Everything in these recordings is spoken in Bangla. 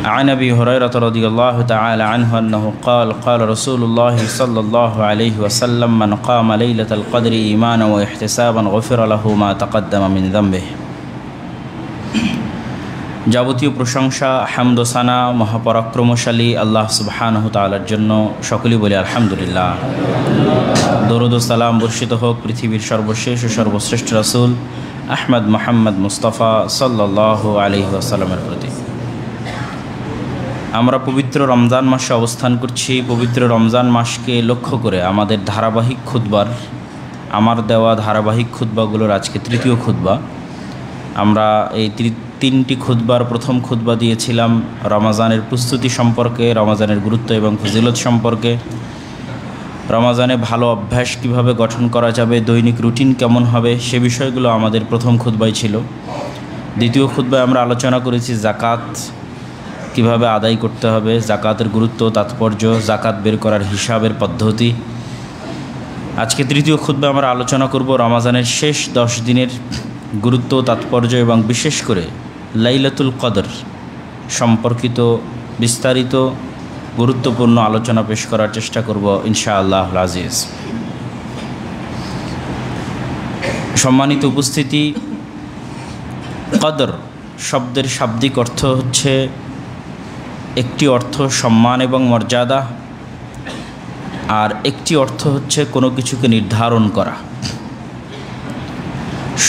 عن أبي هريرة رضي الله تعالى عنه أنه قال قال رسول الله صلى الله عليه وسلم من قام ليلة القدر إيمانا واحتسابا غفر له ما تقدم من ذنبه। যাবতীয় প্রশংসা হামদ ও সানা মহাপরাক্রমশালী আল্লাহ সুবহানাহু তাআলার জন্য। সকলেই বলি আলহামদুলিল্লাহ। দরুদ ও সালাম বর্ষিত হোক পৃথিবীর সর্বশেষ ও সর্বশ্রেষ্ঠ রাসূল আহমদ মুহাম্মদ মুস্তাফা সাল্লাল্লাহু আলাইহি ওয়াসাল্লামের প্রতি। আমরা পবিত্র রমজান মাসে অবস্থান করছি। পবিত্র রমজান মাসকে লক্ষ্য করে আমাদের ধারাবাহিক খুতবার, আমার দেওয়া ধারাবাহিক খুতবাগুলোর আজকে তৃতীয় খুতবা। আমরা এই তিনটি খুতবার প্রথম খুতবা দিয়েছিলাম রমজানের প্রস্তুতি সম্পর্কে, রমজানের গুরুত্ব এবং ফজিলত সম্পর্কে, রমজানে ভালো অভ্যাস কিভাবে গঠন করা যাবে, দৈনিক রুটিন কেমন হবে, সে বিষয়গুলো আমাদের প্রথম খুতবাই ছিল। দ্বিতীয় খুতবায় আমরা আলোচনা করেছি জাকাত কিভাবে আদায় করতে হবে, জাকাতের গুরুত্ব, তাৎপর্য, জাকাত বের করার হিসাবের পদ্ধতি। আজকে তৃতীয় খুতবায় আমরা আলোচনা করব রমজানের শেষ 10 দিনের গুরুত্ব, তাৎপর্য এবং বিশেষ করে লাইলাতুল কদর সম্পর্কিত বিস্তারিত গুরুত্বপূর্ণ আলোচনা পেশ করার চেষ্টা করব ইনশাআল্লাহ আজিজ। সম্মানিত উপস্থিতি, কদর শব্দের শাব্দিক অর্থ হচ্ছে, একটি অর্থ সম্মান এবং মর্যাদা, আর একটি অর্থ হচ্ছে কোনো কিছুকে নির্ধারণ করা।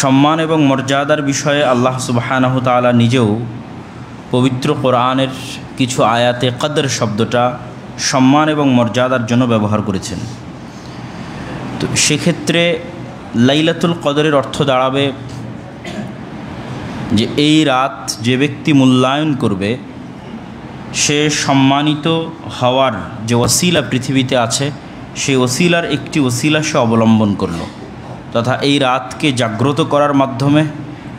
সম্মান এবং মর্যাদার বিষয়ে আল্লাহ সুবহানাহু তাআলা নিজেও পবিত্র কোরআনের কিছু আয়াতে কদর শব্দটা সম্মান এবং মর্যাদার জন্য ব্যবহার করেছেন। তো সেক্ষেত্রে লাইলাতুল কদরের অর্থ দাঁড়াবে যে এই রাত যে ব্যক্তি মূল্যায়ন করবে সে সম্মানিত হওয়ার যে ওসিলা পৃথিবীতে আছে সেই ওসিলার একটি ওসিলা সে অবলম্বন করল, তথা এই রাতকে জাগ্রত করার মাধ্যমে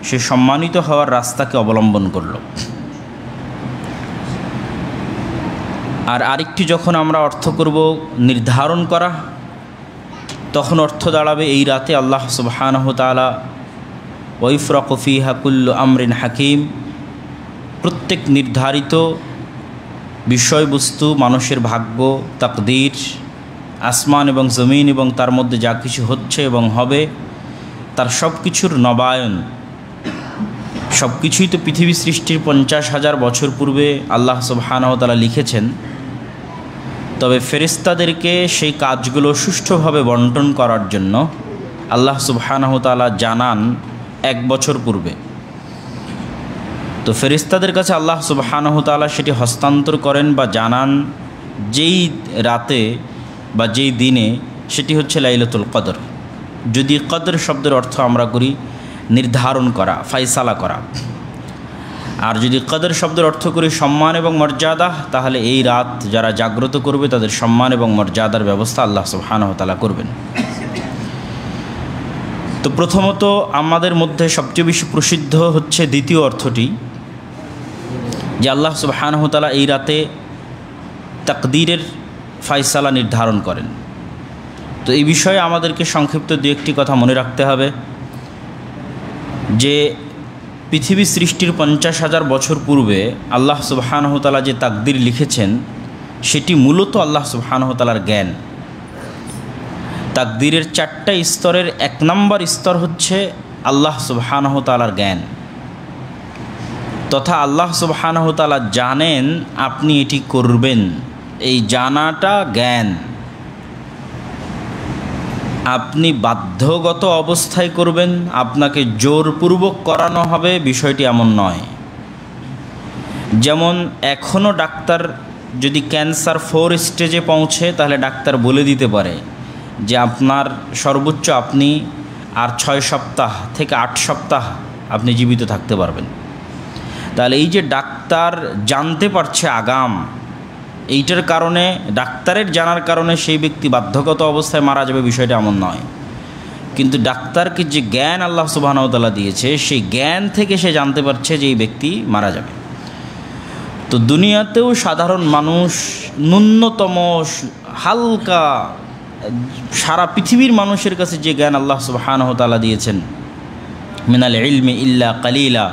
সে সম্মানিত হওয়ার রাস্তাকে অবলম্বন করল। আর আরেকটি যখন আমরা অর্থ করব নির্ধারণ করা, তখন অর্থ দাঁড়াবে এই রাতে আল্লাহ সুবহানাহু তাআলা ওয়াইফরাকু ফিহা কুল্লু আমরিন হাকিম, প্রত্যেক নির্ধারিত বিষয়বস্তু, মানুষের ভাগ্য, তাকদীর, আসমান এবং জমিন এবং তার মধ্যে যা কিছু হচ্ছে এবং হবে তার সব কিছুর নবায়ন, সব কিছুই তো পৃথিবী সৃষ্টির 50,000 বছর পূর্বে আল্লাহ সুবহানাহু ওয়া তাআলা লিখেছেন। তবে ফেরেশতাদেরকে সেই কাজগুলো সুষ্ঠুভাবে বন্টন করার জন্য আল্লাহ সুবহানাহু ওয়া তাআলা জানান 1 বছর পূর্বে। তো ফেরেশতাদের কাছে আল্লাহ সুবহানাহু ওয়া তাআলা সেটি হস্তান্তর করেন বা জানান যেই রাতে বা যেই দিনে, সেটি হচ্ছে লাইলাতুল কদর। যদি কদর শব্দের অর্থ আমরা করি নির্ধারণ করা, ফায়সালা করা, আর যদি কদর শব্দের অর্থ করি সম্মান এবং মর্যাদা, তাহলে এই রাত যারা জাগ্রত করবে তাদের সম্মান এবং মর্যাদার ব্যবস্থা আল্লাহ সুবহানাহু ওয়া তাআলা করবেন। তো প্রথমত আমাদের মধ্যে সবচেয়ে বেশি প্রসিদ্ধ হচ্ছে দ্বিতীয় অর্থটি, যে আল্লাহ সুবহানাহু ওয়া তাআলা এই রাতে তাকদীরের ফায়সালা নির্ধারণ করেন। তো এই বিষয়ে আমাদেরকে সংক্ষিপ্ত দু একটি কথা মনে রাখতে হবে যে পৃথিবী সৃষ্টির 50,000 বছর পূর্বে আল্লাহ সুবহানাহু ওয়া তাআলা যে তাকদীর লিখেছেন সেটি মূলত আল্লাহ সুবহানাহু ওয়া তাআলার জ্ঞান। তাকদীরের 4টা স্তরের 1 নম্বর স্তর হচ্ছে আল্লাহ সুবহানাহু ওয়া তাআলার জ্ঞান, তথা আল্লাহ সুবহানাহু ওয়া তাআলা জানেন আপনি এটি করবেন, এই জানাটা জ্ঞান। আপনি বাধ্যগত অবস্থায় করবেন, আপনাকে জোরপূর্বক করানো হবে, বিষয়টি এমন নয়। যেমন এখনও ডাক্তার যদি ক্যান্সার 4 স্টেজে পৌঁছে তাহলে ডাক্তার বলে দিতে পারে যে আপনার সর্বোচ্চ আপনি আর 6 সপ্তাহ থেকে 8 সপ্তাহ আপনি জীবিত থাকতে পারবেন। তাহলে এই যে ডাক্তার জানতে পারছে আগাম, এইটার কারণে, ডাক্তারের জানার কারণে সেই ব্যক্তি বাধ্যগত অবস্থায় মারা যাবে, বিষয়টা এমন নয়। কিন্তু ডাক্তারকে যে জ্ঞান আল্লাহ সুবহানাহু ওয়া তাআলা দিয়েছে সেই জ্ঞান থেকে সে জানতে পারছে যে এই ব্যক্তি মারা যাবে। তো দুনিয়াতেও সাধারণ মানুষ ন্যূনতম হালকা, সারা পৃথিবীর মানুষের কাছে যে জ্ঞান আল্লাহ সুবহানাহু ওয়া তাআলা দিয়েছেন, মিনাল ইলমি ইল্লা কালিলা,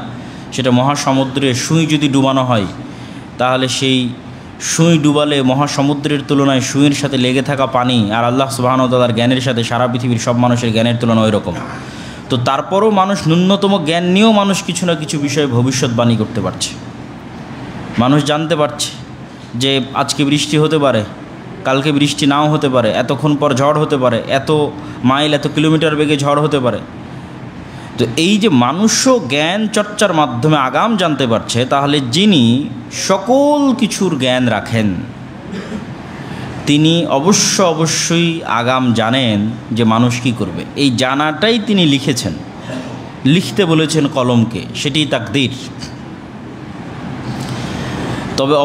সেটা মহাসমুদ্রে সুই যদি ডুবানো হয় তাহলে সেই সুঁই ডুবালে মহাসমুদ্রের তুলনায় সুঁইয়ের সাথে লেগে থাকা পানি, আর আল্লাহ সুবহানাহু ওয়া তাআলার জ্ঞানের সাথে সারা পৃথিবীর সব মানুষের জ্ঞানের তুলনা ওই রকম। তো তারপরও মানুষ ন্যূনতম জ্ঞান নিয়েও মানুষ কিছু না কিছু বিষয়ে ভবিষ্যৎবাণী করতে পারছে। মানুষ জানতে পারছে যে আজকে বৃষ্টি হতে পারে, কালকে বৃষ্টি নাও হতে পারে, এতক্ষণ পর ঝড় হতে পারে, এত মাইল এত কিলোমিটার বেগে ঝড় হতে পারে। তো এই যে মানুষও জ্ঞান চর্চার মাধ্যমে আগাম জানতে পারছে, তাহলে যিনি সকল কিছুর জ্ঞান রাখেন তিনি অবশ্যই আগাম জানেন যে মানুষ কি করবে। এই জানাটাই তিনি লিখেছেন, লিখতে বলেছেন কলমকে, সেটিই তাকদীর। তবে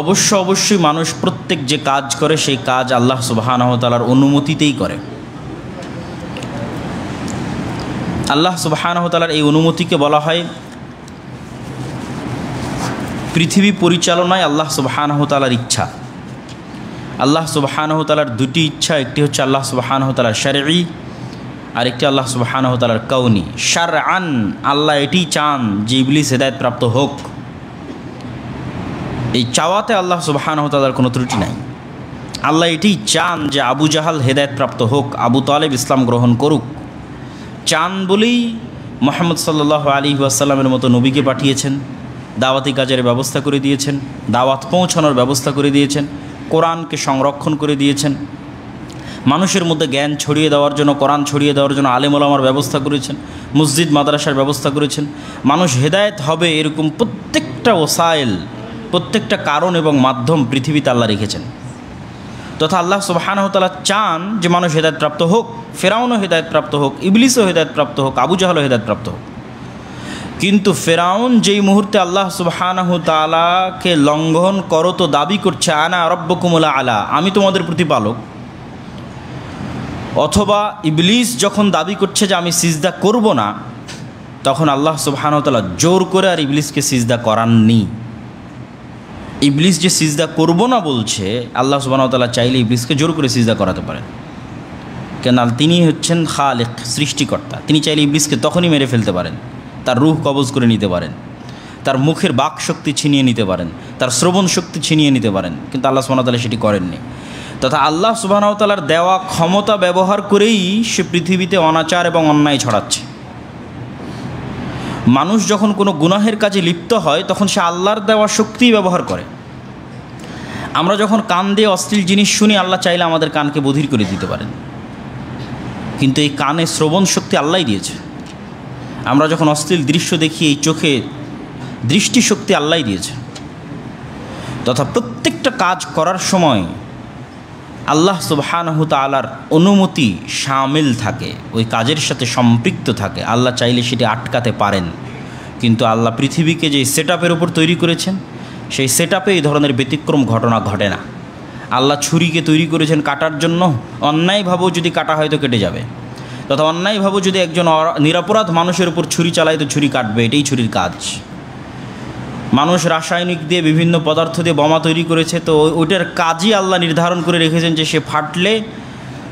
অবশ্যই মানুষ প্রত্যেক যে কাজ করে সেই কাজ আল্লাহ সুবহানাহু ওয়া তাআলার অনুমতিতেই করে। আল্লাহ সুবহানাহু ওয়া তাআলার এই অনুমতিকে বলা হয় পৃথিবী পরিচালনায় আল্লাহ সুবহানাহু ওয়া তাআলার ইচ্ছা। আল্লাহ সুবহানাহু ওয়া তাআলার দুটি ইচ্ছা, একটি হচ্ছে আল্লাহ সুবহানাহু ওয়া তাআলার শারঈ, আর একটি আল্লাহ সুবহানাহু ওয়া তাআলার কাউনি। শারআন আল্লাহ এটি চান যে ইবলিস হেদায়েত প্রাপ্ত হোক, এই চাওয়াতে আল্লাহ সুবহানাহু ওয়া তাআলার কোনো ত্রুটি নাই। আল্লাহ এটি চান যে আবু জাহাল হেদায়েত প্রাপ্ত হোক, আবু তালেব ইসলাম গ্রহণ করুক। চান বলেই মুহাম্মদ সাল্লাল্লাহু আলাইহি ওয়াসাল্লামের মতো নবীকে পাঠিয়েছেন, দাওয়াতি কাজের ব্যবস্থা করে দিয়েছেন, দাওয়াত পৌঁছানোর ব্যবস্থা করে দিয়েছেন, কোরআনকে সংরক্ষণ করে দিয়েছেন, মানুষের মধ্যে জ্ঞান ছড়িয়ে দেওয়ার জন্য, কোরআন ছড়িয়ে দেওয়ার জন্য আলেম ওলামার ব্যবস্থা করেছেন, মসজিদ মাদ্রাসার ব্যবস্থা করেছেন। মানুষ হেদায়েত হবে এরকম প্রত্যেকটা ওসাইল, প্রত্যেকটা কারণ এবং মাধ্যম পৃথিবীতে আল্লাহ রেখেছেন। তথা আল্লাহ সুবহানাহু ওয়া তাআলা চান যে মানুষ হেদায়েত প্রাপ্ত হোক, ফেরাউনও হেদায়েত প্রাপ্ত হোক, ইবলিসও হেদায়েত প্রাপ্ত হোক, আবু জাহলও হেদায়েত প্রাপ্ত হোক। কিন্তু ফেরাউন যেই মুহূর্তে আল্লাহ সুবহানাহু ওয়া তাআলাকে লঙ্ঘন করতো, দাবি করছে আনা রাব্বুকুমুল আলা, আমি তোমাদের প্রতিপালক, অথবা ইবলিস যখন দাবি করছে যে আমি সিজদা করব না, তখন আল্লাহ সুবহানাহু ওয়া তাআলা জোর করে আর ইবলিসকে সিজদা করাননি। ইবলিস যে সিজদা করব না বলছে, আল্লাহ সুবহানাহু ওয়া তাআলা চাইলে ইবলিসকে জোর করে সিজদা করাতে পারেন, কেন তিনি হচ্ছেন খালিক, সৃষ্টিকর্তা। তিনি চাইলে ইবলিসকে তখনই মেরে ফেলতে পারেন, তার রূহ কবজ করে নিতে পারেন, তার মুখের বাক শক্তি ছিনিয়ে নিতে পারেন, তার শ্রবণ শক্তি ছিনিয়ে নিতে পারেন, কিন্তু আল্লাহ সুবহানাহু ওয়া তাআলা সেটি করেননি। তথা আল্লাহ সুবহানাহু ওয়া তাআলার দেওয়া ক্ষমতা ব্যবহার করেই সে পৃথিবীতে অনাচার এবং অন্যায় ছড়াচ্ছে। মানুষ যখন কোনো গুনাহের কাজে লিপ্ত হয়, তখন সে আল্লাহর দেওয়া শক্তি ব্যবহার করে। আমরা যখন কান দিয়ে অশ্লীল জিনিস শুনি, আল্লাহ চাইলে আমাদের কানকে বধির করে দিতে পারেন, কিন্তু এই কানে শ্রবণ শক্তি আল্লাহই দিয়েছে। আমরা যখন অশ্লীল দৃশ্য দেখি, এই চোখে দৃষ্টিশক্তি আল্লাহই দিয়েছে। তথা প্রত্যেকটা কাজ করার সময় আল্লাহ সুবহানাহু ওয়া তাআলার অনুমতি শামিল থাকে, ওই কাজের সাথে সম্পৃক্ত থাকে। আল্লাহ চাইলে সেটি আটকাতে পারেন, কিন্তু আল্লাহ পৃথিবীকে যে সেটআপের উপর তৈরি করেছেন, সেই সেটআপে এই ধরনের ব্যতিক্রম ঘটনা ঘটে না। আল্লাহ ছুরিকে তৈরি করেছেন কাটার জন্য, অন্যায়ভাবেও যদি কাটা হয় তো কেটে যাবে, তথা অন্যায়ভাবেও যদি একজন নিরপরাধ মানুষের উপর ছুরি চালায় তো ছুরি কাটবে, এটাই ছুরির কাজ। মানুষ রাসায়নিক দিয়ে বিভিন্ন পদার্থ দিয়ে বোমা তৈরি করেছে, তো ওইটার কাজই আল্লাহ নির্ধারণ করে রেখেছেন যে সে ফাটলে,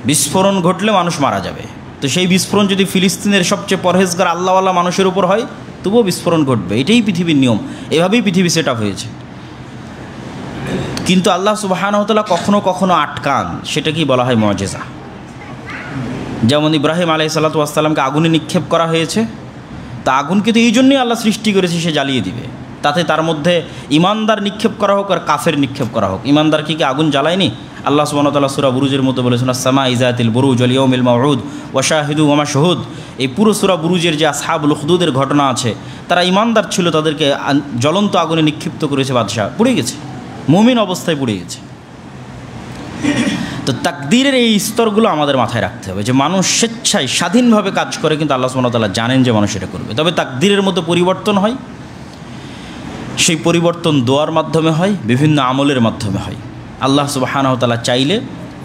বিস্ফোরণ ঘটলে মানুষ মারা যাবে। তো সেই বিস্ফোরণ যদি ফিলিস্তিনের সবচেয়ে পরহেজগার আল্লাহওয়ালা মানুষের উপর হয়, তবুও বিস্ফোরণ ঘটবে, এটাই পৃথিবীর নিয়ম, এভাবেই পৃথিবী সেট আপ হয়েছে। কিন্তু আল্লাহ সুবহানাহু ওয়া তাআলা কখনো কখনো আটকান, সেটাকেই বলা হয় মুজিজা। যেমন ইব্রাহিম আলাইহিস সালাতু ওয়াস সালামকে আগুনে নিক্ষেপ করা হয়েছে, তা আগুনকে তো এই জন্যই আল্লাহ সৃষ্টি করেছে সে জ্বালিয়ে দিবে। তাতে তার মধ্যে ইমানদার নিক্ষেপ করা হোক আর কাফের নিক্ষেপ করা হোক, ইমানদার কি আগুন জ্বালায়নি? আল্লাহ সুবহানাহু ওয়া তাআলা সূরা বুরুজের মধ্যে বলেছেন আস-সামা ইযাতিল বুরুজ ওয়াল ইয়াউমিল মাউউদ ওয়া শাহিদু ওয়া মাশহুদ। এই পুরো সূরা বুরুজের যে আসহাবুল উখদুদের ঘটনা আছে, তারা ইমানদার ছিল, তাদেরকে জ্বলন্ত আগুনে নিক্ষিপ্ত করেছে বাদশাহ, পুড়ে গেছে, মুমিন অবস্থায় পুড়ে গেছে। তো তাকদীরের এই স্তরগুলো আমাদের মাথায় রাখতে হবে যে মানুষ স্বেচ্ছায় স্বাধীনভাবে কাজ করে, কিন্তু আল্লাহ সুবহানাহু ওয়া তাআলা জানেন যে মানুষ এটা করবে। তবে তাকদীরের মতো পরিবর্তন হয়, সেই পরিবর্তন দোয়ার মাধ্যমে হয়, বিভিন্ন আমলের মাধ্যমে হয়। আল্লাহ সুবহানাহু ওয়া তাআলা চাইলে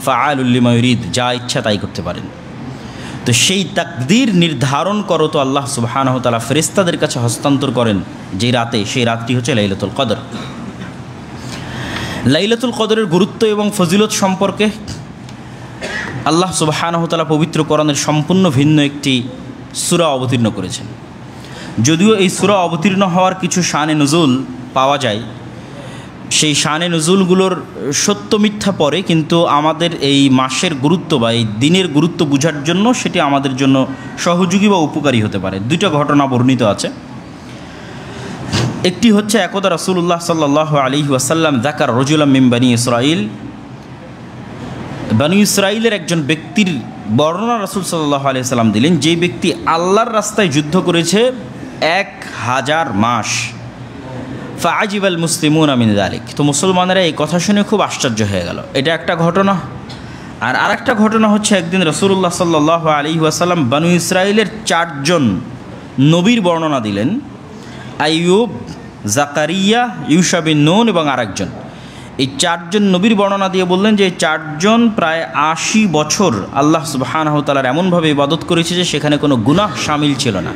ফাআলুল লিমা ইউরিদ, যা ইচ্ছা তাই করতে পারেন। তো সেই তাকদীর নির্ধারণ করো তো আল্লাহ সুবহানাহু ওয়া তাআলা ফেরেশতাদের কাছে হস্তান্তর করেন যে রাতে, সেই রাতটি হচ্ছে লাইলাতুল কদর। লাইলাতুল কদরের গুরুত্ব এবং ফজিলত সম্পর্কে আল্লাহ সুবহানাহু ওয়া তাআলা পবিত্র কোরআনের সম্পূর্ণ ভিন্ন একটি সূরা অবতীর্ণ করেছেন। যদিও এই সূরা অবতীর্ণ হওয়ার কিছু শানে নুজুল পাওয়া যায়, সেই শানে নুজুলগুলোর সত্য মিথ্যা পরে, কিন্তু আমাদের এই মাসের গুরুত্ব বা এই দিনের গুরুত্ব বোঝার জন্য সেটি আমাদের জন্য সহযোগী বা উপকারী হতে পারে। দুইটা ঘটনা বর্ণিত আছে। একটি হচ্ছে একদা রাসূলুল্লাহ সাল্লাল্লাহু আলাইহি ওয়াসাল্লাম যাকার রাজুলাম মিন বানি ইসরাঈল, বানি ইসরাঈলের একজন ব্যক্তির বর্ণনা রাসূল সাল্লাল্লাহু আলাইহি ওয়াসাল্লাম দিলেন, যেই ব্যক্তি আল্লাহর রাস্তায় যুদ্ধ করেছে 1000 মাস। ফাআজিবাল মুসলিমুনা মিন যালিক, তো মুসলমানেরা এই কথা শুনে খুব আশ্চর্য হয়ে গেল। এটা একটা ঘটনা। আর আরেকটা ঘটনা হচ্ছে, একদিন রাসূলুল্লাহ সাল্লাল্লাহু আলাইহি ওয়াসাল্লাম বানু ইসরাঈলের 4 জন নবীর বর্ণনা দিলেন, আইয়ুব, জাকারিয়া, ইউশা বিন নুন এবং আরেকজন। এই 4 জন নবীর বর্ণনা দিয়ে বললেন যে 4 জন প্রায় 80 বছর আল্লাহ সুবহানাহু ওয়া তাআলার এমনভাবে ইবাদত করেছে যে সেখানে কোনো গুনাহ শামিল ছিল না,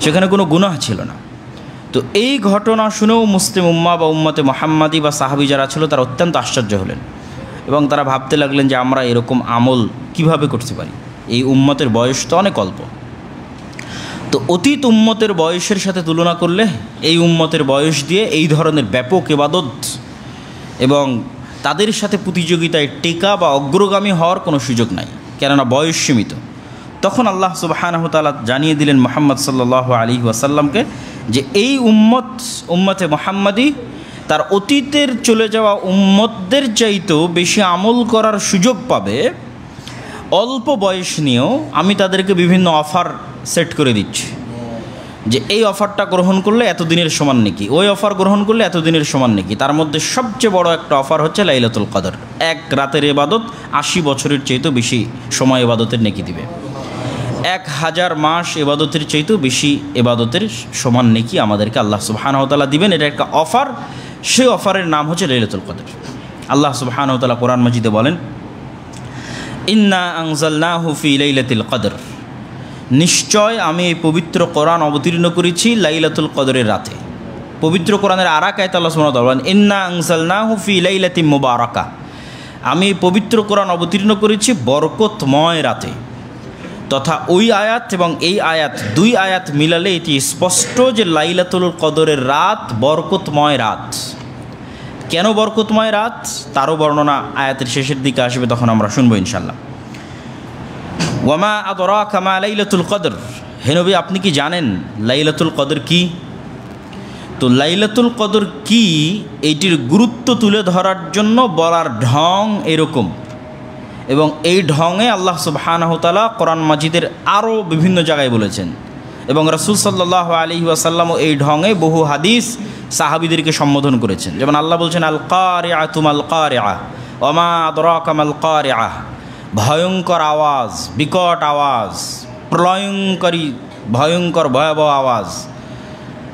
সেখানে কোনো গুনাহ ছিল না। তো এই ঘটনা শুনেও মুসলিম উম্মাহ বা উম্মতে মুহাম্মাদি বা সাহাবী যারা ছিল তারা অত্যন্ত আশ্চর্য হলেন এবং তারা ভাবতে লাগলেন যে আমরা এরকম আমল কিভাবে করতে পারি, এই উম্মতের বয়স তো অনেক অল্প। তো অতীত উম্মতের বয়সের সাথে তুলনা করলে এই উম্মতের বয়স দিয়ে এই ধরনের ব্যাপক ইবাদত এবং তাদের সাথে প্রতিযোগিতায় টেকা বা অগ্রগামী হওয়ার কোনো সুযোগ নাই, কেননা বয়স সীমিত। তখন আল্লাহ সুবহানাহু ওয়া তাআলা জানিয়ে দিলেন মুহাম্মদ সাল্লাল্লাহু আলাইহি ওয়াসাল্লামকে যে এই উম্মতে মুহাম্মাদি তার অতীতের চলে যাওয়া উম্মতদের চাইতেও বেশি আমল করার সুযোগ পাবে। অল্প বয়স নিয়েও আমি তাদেরকে বিভিন্ন অফার সেট করে দিচ্ছি যে এই অফারটা গ্রহণ করলে এতদিনের সমান নেকি, ওই অফার গ্রহণ করলে এতদিনের সমান নেকি। তার মধ্যে সবচেয়ে বড় একটা অফার হচ্ছে লাইলাতুল কদর। 1 রাতের ইবাদত 80 বছরের চাইতেও বেশি সময় ইবাদতের নেকি দিবে। 1000 মাস ইবাদতের চাইতেও বেশি ইবাদতের সমান নেকি আমাদেরকে আল্লাহ সুবহানাহু ওয়া তাআলা দিবেন। এটা একটা অফার, সেই অফারের নাম হচ্ছে লাইলাতুল কদর। আল্লাহ সুবহানাহু ওয়া তাআলা কোরআন মাজিদে বলেন, ইন্না আনজালনাহু ফি লাইলাতিল কদর, নিশ্চয় আমি এই পবিত্র কোরআন অবতীর্ণ করেছি লাইলাতুল কদরের রাতে। পবিত্র কোরআনের আরেক আয়াতে আল্লাহ সুবহানাহু ওয়া তাআলা বলেন, ইন্না আনজালনাহু ফি লাইলাতিন মুবারাকা, আমি এই পবিত্র কোরআন অবতীর্ণ করেছি বরকতময় রাতে। তথা ওই আয়াত এবং এই আয়াত, 2 আয়াত মিলালে এটি স্পষ্ট যে লাইলাতুল কদরের রাত বরকতময় রাত। কেন বরকতময় রাত তারও বর্ণনা আয়াতের শেষের দিকে আসবে, তখন আমরা শুনবো ইনশাআল্লাহ। ওয়ামা আদরাকা মা লাইলাতুল কদর, হে নবী আপনি কি জানেন লাইলাতুল কদর কি? তো লাইলাতুল কদর কি এইটির গুরুত্ব তুলে ধরার জন্য বলার ঢং এরকম, এবং এই ঢঙে আল্লাহ সুবহানাহু ওয়া তাআলা কোরআন মাজিদের আরও বিভিন্ন জায়গায় বলেছেন, এবং রাসূল সাল্লাল্লাহু আলাইহি ওয়াসাল্লামও এই ঢঙে বহু হাদিস সাহাবীদেরকে সম্বোধন করেছেন। যেমন আল্লাহ বলছেন, আল কারিআতু মাল কারিআ ওয়ামা আদরাকা মাল কারিআ, ভয়ঙ্কর আওয়াজ, বিকট আওয়াজ, প্রলয়ঙ্করী ভয়ঙ্কর ভয়াবহ আওয়াজ।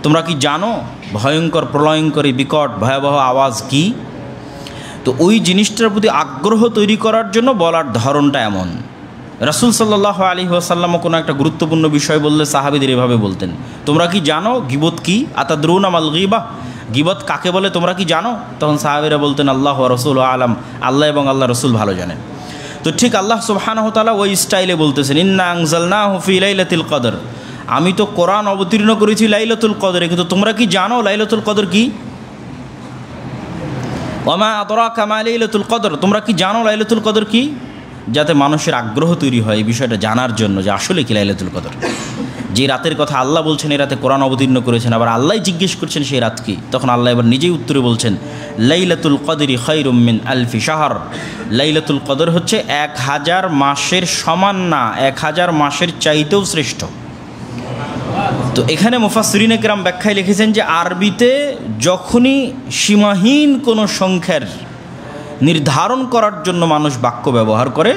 তোমরা কি জানো ভয়ঙ্কর প্রলয়ঙ্করী বিকট ভয়াবহ আওয়াজ কি? তো ওই জিনিসটার প্রতি আগ্রহ তৈরি করার জন্য বলার ধরনটা এমন। রাসূল সাল্লাল্লাহু আলাইহি ওয়াসাল্লামও কোনো একটা গুরুত্বপূর্ণ বিষয় বললে সাহাবীদের এভাবে বলতেন, তোমরা কি জানো গীবত কি? আতাদরুনা মাল গীবা, গীবত কাকে বলে তোমরা কি জানো? তখন সাহাবীরা বলতেন, আল্লাহ ওয়া রাসূলুহু আলাম, আল্লাহ এবং আল্লাহ রাসূল ভালো জানেন। তো ঠিক আল্লাহ সুবহানাহু ওয়া তাআলা ওই স্টাইলে বলতেছেন, ইন্না আনজালনাহু ফি লাইলাতিল কদর, আমি তো কোরআন অবতীর্ণ করেছি লাইলাতুল কদরে, কিন্তু তোমরা কি জানো লাইলাতুল কদর কি? ওয়ামা আদরাকা মা লাইলাতুল কদর, তোমরা কি জানো লাইলাতুল কদর কি? যাতে মানুষের আগ্রহ তৈরি হয় এই বিষয়টা জানার জন্য যে আসলে কি লাইলাতুল কদর। যে রাতের কথা আল্লাহ বলছেন এই রাতে কোরআন অবতীর্ণ করেছেন, আবার আল্লাহ জিজ্ঞেস করছেন সেই রাত কি, তখন আল্লাহ এবার নিজেই উত্তরে বলছেন, লাইলাতুল কদরি খায়রুম মিন আলফি শাহর, লাইলাতুল কদর হচ্ছে 1000 মাসের সমান না, 1000 মাসের চাইতেও শ্রেষ্ঠ। তো এখানে মুফাসসিরিনে কেরাম ব্যাখ্যায় লিখেছেন যে আরবিতে যখনই সীমাহীন কোনো সংখ্যার নির্ধারণ করার জন্য মানুষ বাক্য ব্যবহার করে,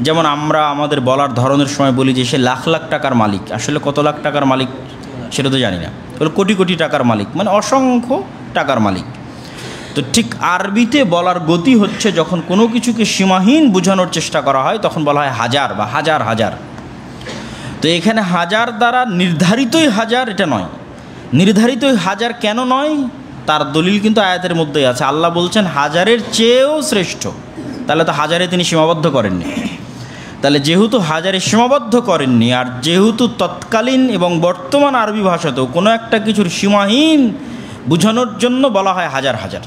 যেমন আমরা আমাদের বলার ধরনের সময় বলি যে সে লাখ লাখ টাকার মালিক, আসলে কত লাখ টাকার মালিক সেটা তো জানি না, বলে কোটি কোটি টাকার মালিক, মানে অসংখ্য টাকার মালিক। তো ঠিক আরবিতে বলার গতি হচ্ছে যখন কোনো কিছুকে সীমাহীন বোঝানোর চেষ্টা করা হয় তখন বলা হয় হাজার বা হাজার হাজার। তো এখানে হাজার দ্বারা নির্ধারিতই হাজার এটা নয়। নির্ধারিতই হাজার কেন নয় তার দলিল কিন্তু আয়াতের মধ্যেই আছে। আল্লাহ বলছেন হাজারের চেয়েও শ্রেষ্ঠ, তাহলে তো হাজারে তিনি সীমাবদ্ধ করেননি। তাহলে যেহেতু হাজারে সীমাবদ্ধ করেননি, আর যেহেতু তৎকালীন এবং বর্তমান আরবি ভাষাতেও কোনো একটা কিছুর সীমাহীন বোঝানোর জন্য বলা হয় হাজার হাজার,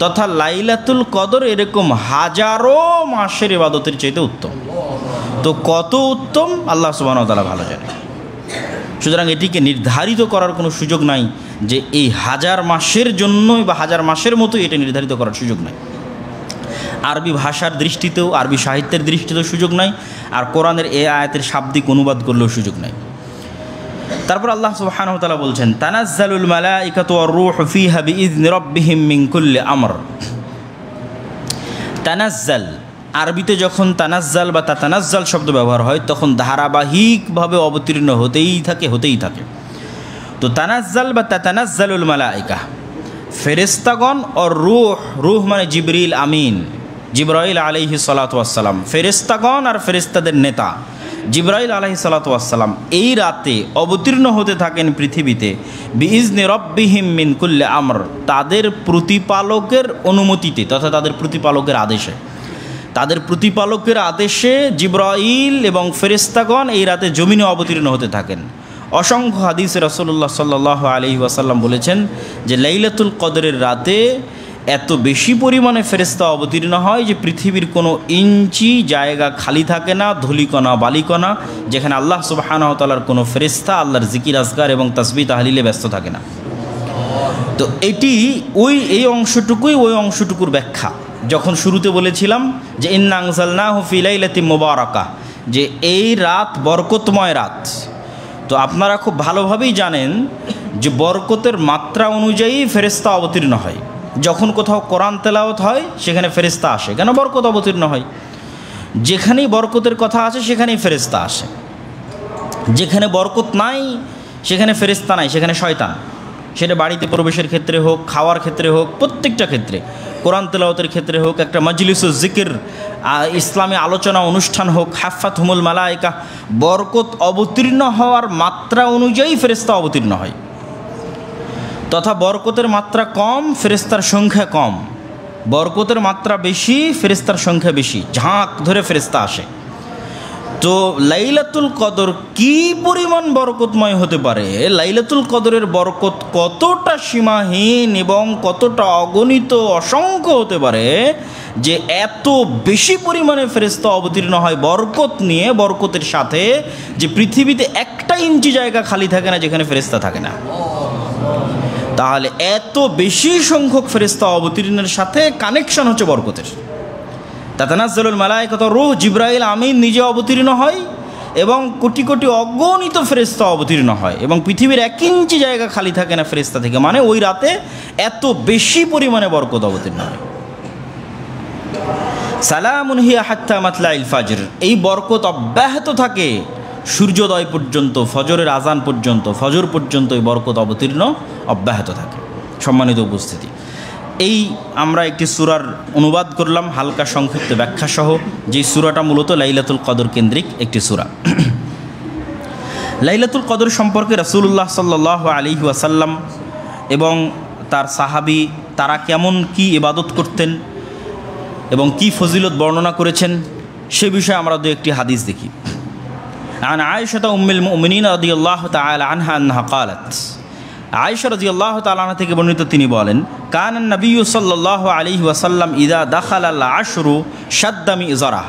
তথা লাইলাতুল কদর এরকম হাজারো মাসের ইবাদতের চাইতে উত্তম। তো কত উত্তম আল্লাহ সুবহানাহু ওয়া তাআলা ভালো জানে। সুতরাং এটিকে নির্ধারিত করার কোনো সুযোগ নাই যে এই হাজার মাসের জন্যই বা হাজার মাসের মতোই এটা নির্ধারিত করার সুযোগ নাই। আরবি ভাষার দৃষ্টিতেও, আরবি সাহিত্যের দৃষ্টিতেও সুযোগ নাই, আর কোরআনের এই আয়াতের শাব্দিক অনুবাদ করলেও সুযোগ নাই। তারপর আল্লাহ সুবহানাহু ওয়া তাআলা বলছেন, তানাজ্জালুল মালাইকাতু ওয়ার রূহু ফিহা বিইذনি রাব্বিহিম মিন কুল্লি আমর। তানাজ্জাল, আরবিতে যখন তানাজ্জাল বা তাতানাজ্জাল শব্দ ব্যবহার হয় তখন ধারাবাহিকভাবে অবতীর্ণ হতেই থাকে। তো তানাজ্জাল বা তাতানাজ্জালুল মালাইকা, ফেরেশতাগণ, আর রূহ মানে জিবরিল আমিন, জিবরাইল আলাইহিস সালাতু ওয়াস সালাম, ফেরেশতাগণ আর ফেরেশতাদের নেতা জিবরাইল আলাইহিস সালাতু ওয়াস সালাম এই রাতে অবতীর্ণ হতে থাকেন পৃথিবীতে বিইজনি রাব্বিহিম মিন কুল্লি আমর, তাদের প্রতিপালকের অনুমতিতে তথা তাদের প্রতিপালকের আদেশে জিবরাইল এবং ফেরেশতাগণ এই রাতে জমিনে অবতীর্ণ হতে থাকেন। অসংখ্য হাদিসে রাসূলুল্লাহ সাল্লাল্লাহু আলাইহি ওয়াসাল্লাম বলেছেন যে লাইলাতুল কদরের রাতে এত বেশি পরিমাণে ফেরেশতা অবতীর্ণ হয় যে পৃথিবীর কোনো ইঞ্চি জায়গা খালি থাকে না, ধূলিকণা বালিকণা, যেখানে আল্লাহ সুবহানাহু ওয়া তাআলার কোনো ফেরেশতা আল্লাহর জিকির আজকার এবং তাসবিহ তাহলিলে ব্যস্ত থাকে না। তো এটি এই অংশটুকুর ব্যাখ্যা। যখন শুরুতে বলেছিলাম যে ইন্না আনজালনাহু ফি লাইলাতিন মুবারাকাহ, যে এই রাত বরকতময় রাত, তো আপনারা খুব ভালোভাবেই জানেন যে বরকতের মাত্রা অনুযায়ী ফেরেশতা অবতীর্ণ হয়। যখন কোথাও কোরআন তেলাওয়াত হয় সেখানে ফেরেশতা আসে, কেন? বরকত অবতীর্ণ হয়। যেখানেই বরকতের কথা আছে সেখানেই ফেরেশতা আসে, যেখানে বরকত নাই সেখানে ফেরেশতা নাই, সেখানে শয়তান। সেটা বাড়িতে প্রবেশের ক্ষেত্রে হোক, খাওয়ার ক্ষেত্রে হোক, প্রত্যেকটা ক্ষেত্রে, কোরআন তেলাওয়াতের ক্ষেত্রে হোক, একটা মজলিসুল জিকির ইসলামী আলোচনা অনুষ্ঠান হোক, হাফাতহুমুল মালাইকা, বরকত অবতীর্ণ হওয়ার মাত্রা অনুযায়ী ফেরেশতা অবতীর্ণ হয়। তথা বরকতের মাত্রা কম, ফেরেশতার সংখ্যা কম, বরকতের মাত্রা বেশি, ফেরেশতার সংখ্যা বেশি, ঝাঁক ধরে ফেরেশতা আসে। তো লাইলাতুল কদর কি পরিমাণ বরকতময় হতে পারে, লাইলাতুল কদরের বরকত কতটা সীমাহীন এবং কতটা অগণিত অসংখ্য হতে পারে যে এত বেশি পরিমাণে ফেরেশতা অবতীর্ণ হয় বরকত নিয়ে, বরকতের সাথে, যে পৃথিবীতে একটা ইঞ্চি জায়গা খালি থাকে না যেখানে ফেরেশতা থাকে না। তাহলে এত বেশি সংখ্যক ফেরেশতা অবতীর্ণের সাথে কানেকশন হচ্ছে বরকতের। তাতানাজ্জালুল মালাইকাতু ওয়ার রূহ, জিবরাইল আমিন নিজে অবতীর্ণ হয় এবং কোটি কোটি অগণিত ফেরেশতা অবতীর্ণ হয় এবং পৃথিবীর 1 ইঞ্চি জায়গা খালি থাকে না ফেরেশতা থেকে, মানে ওই রাতে এত বেশি পরিমাণে বরকত অবতীর্ণ হয়। সালামুন হিয়া হাত্তা মাতলাইল ফাজর, এই বরকত অব্যাহত থাকে সূর্যোদয় পর্যন্ত, ফজরের আজান পর্যন্ত, ফজর পর্যন্ত এই বরকত অব্যাহত থাকে। সম্মানিত উপস্থিতি, এই আমরা একটি সূরার অনুবাদ করলাম হালকা সংক্ষিপ্ত ব্যাখ্যা সহ, যেই সূরাটা মূলত লাইলাতুল কদর কেন্দ্রিক একটি সূরা। লাইলাতুল কদর সম্পর্কে রাসূলুল্লাহ সাল্লাল্লাহু আলাইহি ওয়াসাল্লাম এবং তার সাহাবী তারা কেমন কি ইবাদত করতেন এবং কি ফজিলত বর্ণনা করেছেন সে বিষয়ে আমরা দু একটি হাদিস দেখি। عن عائشة أم المؤمنين رضي الله تعالى عنها أنها قالت, আয়েশা রাদিয়াল্লাহু তাআলা আনহা থেকে বর্ণিত তিনি বলেন, কানান নবী সাল্লাল্লাহু আলাইহি ওয়াসাল্লাম ইযা দাখালাল আশরু শাদ্দা মিযরাহ,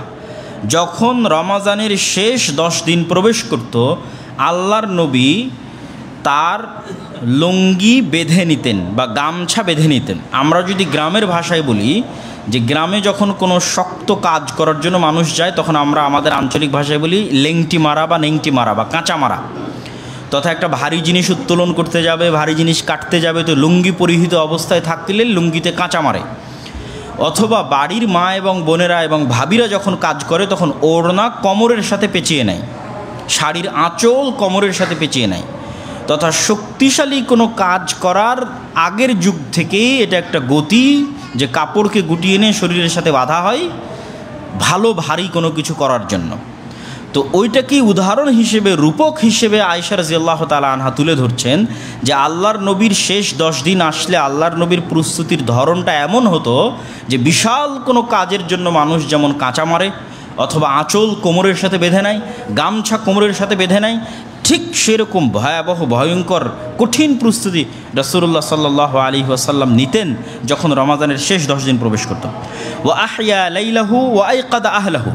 যখন রমজানের শেষ 10 দিন প্রবেশ করত আল্লাহর নবী তার লুঙ্গি বেঁধে নিতেন বা গামছা বেঁধে নিতেন। আমরা যদি গ্রামের ভাষায় বলি যে গ্রামে যখন কোনো শক্ত কাজ করার জন্য মানুষ যায় তখন আমরা আমাদের আঞ্চলিক ভাষায় বলি লেংটি মারা বা নেংটি মারা বা কাঁচা মারা, তথা একটা ভারী জিনিস উত্তোলন করতে যাবে, ভারী জিনিস কাটতে যাবে, তো লুঙ্গি পরিহিত অবস্থায় থাকতে লুঙ্গিতে কাঁচা মারে। অথবা বাড়ির মা এবং বোনেরা এবং ভাবিরা যখন কাজ করে তখন ওড়না কোমরের সাথে পেঁচিয়ে নেয়, শাড়ির আঁচল কোমরের সাথে পেঁচিয়ে নেয়। তথা শক্তিশালী কোনো কাজ করার আগের যুগ থেকেই এটা একটা গতি যে কাপড়কে গুটিয়ে নিয়ে শরীরের সাথে বাঁধা হয় ভালো ভারী কোনো কিছু করার জন্য। তো ওইটাকেই উদাহরণ হিসেবে, রূপক হিসেবে আয়েশা রাদিয়াল্লাহু তাআলা আনহা তুলে ধরছেন যে আল্লাহর নবীর শেষ 10 দিন আসলে আল্লাহর নবীর প্রস্তুতির ধরনটা এমন হতো যে বিশাল কোনো কাজের জন্য মানুষ যেমন কাঁচা মারে অথবা আঁচল কোমরের সাথে বেঁধে নেয়, গামছা কোমরের সাথে বেঁধে নেয়, ঠিক সেরকম ভয়াবহ ভয়ঙ্কর কঠিন প্রস্তুতি রাসূলুল্লাহ সাল্লাল্লাহু আলাইহি ওয়াসাল্লাম নিতেন যখন রমাদানের শেষ 10 দিন প্রবেশ করত। ওয়া আহইয়া লাইলাহু ওয়া আইকাদা আহলাহু,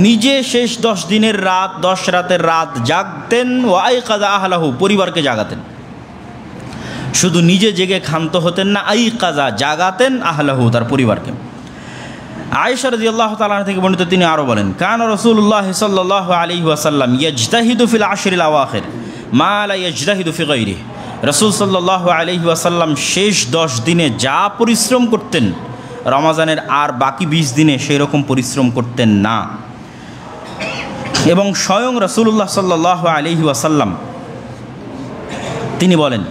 নিজে শেষ 10 দিনের রাত, 10 রাতের রাত জাগতেন, ওয়া আইকাদা আহলাহু, পরিবারকে জাগাতেন। শুধু নিজে জেগে ক্ষান্ত হতেন না, আইকাজা, জাগাতেন আহলাহু, তার পরিবারকে। আয়েশা রাদিয়াল্লাহু তাআলা থেকে বর্ণিত, তিনি আরও বলেন, কানা রাসূলুল্লাহ সাল্লাল্লাহু আলাইহি ওয়াসাল্লাম ইয়াজতাহিদু ফিল আশরিল আওয়াখির মা লা ইয়াজতাহিদু ফি গায়রিহি। রাসূল সাল্লাল্লাহু আলাইহি ওয়াসাল্লাম শেষ 10 দিনে যা পরিশ্রম করতেন রমাজানের আর বাকি 20 দিনে সেই রকম পরিশ্রম করতেন না। এবং স্বয়ং রাসূলুল্লাহ সাল্লাল্লাহু আলাইহি ওয়াসাল্লাম তিনি বলেন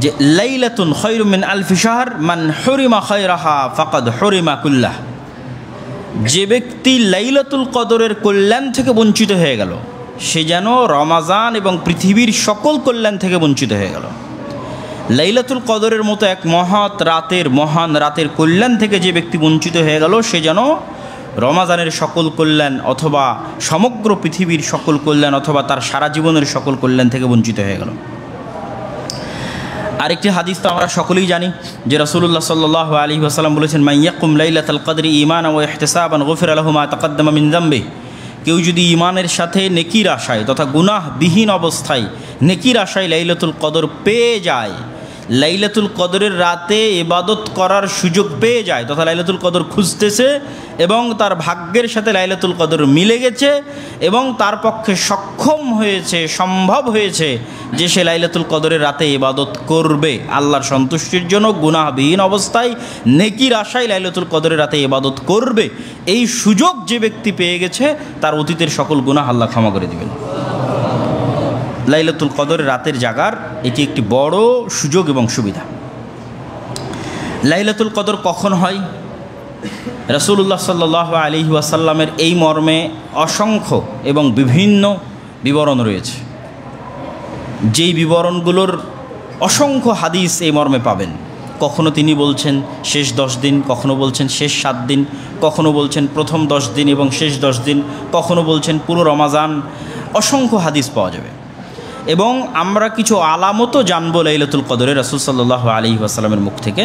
যে লাইলাতুন খায়রুম মিন আলফি শাহর মান হুরিমা খায়রাহা ফাকাদ হুরিমা কুল্লাহ। যে ব্যক্তি লাইলাতুল কদরের কল্যাণ থেকে বঞ্চিত হয়ে গেল সে যেন রমাজান এবং পৃথিবীর সকল কল্যাণ থেকে বঞ্চিত হয়ে গেল। লাইলাতুল কদরের মতো এক মহান রাতের কল্যাণ থেকে যে ব্যক্তি বঞ্চিত হয়ে গেল সে যেন রমাজানের সকল কল্যাণ অথবা সমগ্র পৃথিবীর সকল কল্যাণ অথবা তার সারা জীবনের সকল কল্যাণ থেকে বঞ্চিত হয়ে গেল। আরেকটি হাদিস তো আমরা সকলেই জানি যে রাসূলুল্লাহ সাল্লাল্লাহু আলাইহি ওয়াসাল্লাম বলেছেন, মান ইয়াকুম লাইলাতাল কদরি ঈমানান ওয়া ইহতিসাবান গুফিরা লাহু মা তাকাদ্দামা মিন যামবি। কেউ যদি ঈমানের সাথে নেকির আশায় তথা গুনাহবিহীন অবস্থায় নেকির আশায় লাইলাতুল কদর পেয়ে যায়, লাইলাতুল কদরের রাতে ইবাদত করার সুযোগ পেয়ে যায় তথা লাইলাতুল কদর খুঁজতেছে এবং তার ভাগ্যের সাথে লাইলাতুল কদর মিলে গেছে এবং তার পক্ষে সক্ষম হয়েছে, সম্ভব হয়েছে যে সে লাইলাতুল কদরের রাতে ইবাদত করবে আল্লাহর সন্তুষ্টির জন্য, গুনাহবিহীন অবস্থায় নেকির আশায় লাইলাতুল কদরের রাতে ইবাদত করবে, এই সুযোগ যে ব্যক্তি পেয়ে গেছে তার অতীতের সকল গুনাহ আল্লাহ ক্ষমা করে দিবেন। লাইলাতুল কদরের রাতের জাগার এটি একটি বড় সুযোগ এবং সুবিধা। লাইলাতুল কদর কখন হয়? রাসূলুল্লাহ সাল্লাল্লাহু আলাইহি ওয়াসাল্লামের এই মর্মে অসংখ্য এবং বিভিন্ন বিবরণ রয়েছে, যেই বিবরণগুলোর অসংখ্য হাদিস এই মর্মে পাবেন। কখনো তিনি বলছেন শেষ 10 দিন, কখনো বলছেন শেষ 7 দিন, কখনো বলছেন প্রথম 10 দিন এবং শেষ 10 দিন, কখনো বলছেন পুরো রমাজান। অসংখ্য হাদিস পাওয়া যাবে এবং আমরা কিছু আলামতও জানবো লাইলাতুল কদরে রাসূল সাল্লাল্লাহু আলাইহি ওয়াসাল্লামের মুখ থেকে।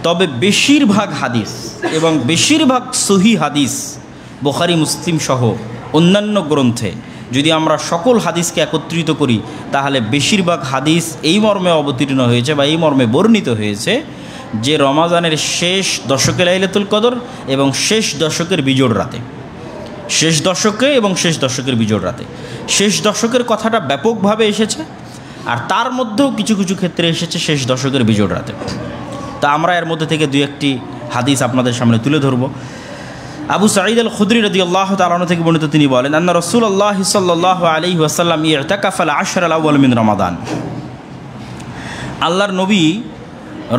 তবে বেশিরভাগ হাদিস এবং বেশিরভাগ সহিহ হাদিস বুখারী মুসলিম সহ অন্যান্য গ্রন্থে যদি আমরা সকল হাদিসকে একত্রিত করি তাহলে বেশিরভাগ হাদিস এই মর্মে অবতীর্ণ হয়েছে বা এই মর্মে বর্ণিত হয়েছে যে রমাজানের শেষ দশকে লাইলাতুল কদর এবং শেষ দশকের বিজোড় রাতে, শেষ দশকে এবং শেষ দশকের বিজোড় রাতে। শেষ দশকের কথাটা ব্যাপকভাবে এসেছে আর তার মধ্যেও কিছু কিছু ক্ষেত্রে এসেছে শেষ দশকের বিজোড় রাতে। তা আমরা এর মধ্যে থেকে দুই একটি হাদিস আপনাদের সামনে তুলে ধরব। আবু সাঈদ আল খুদরি রাদিয়াল্লাহু তাআলা আনহু থেকে বর্ণিত, তিনি বলেন, আন্না রাসূলুল্লাহ সাল্লাল্লাহু আলাইহি ওয়াসাল্লাম ইতাকাফা আল-আশর আল-আউয়াল মিন রমাদান। আল্লাহর নবী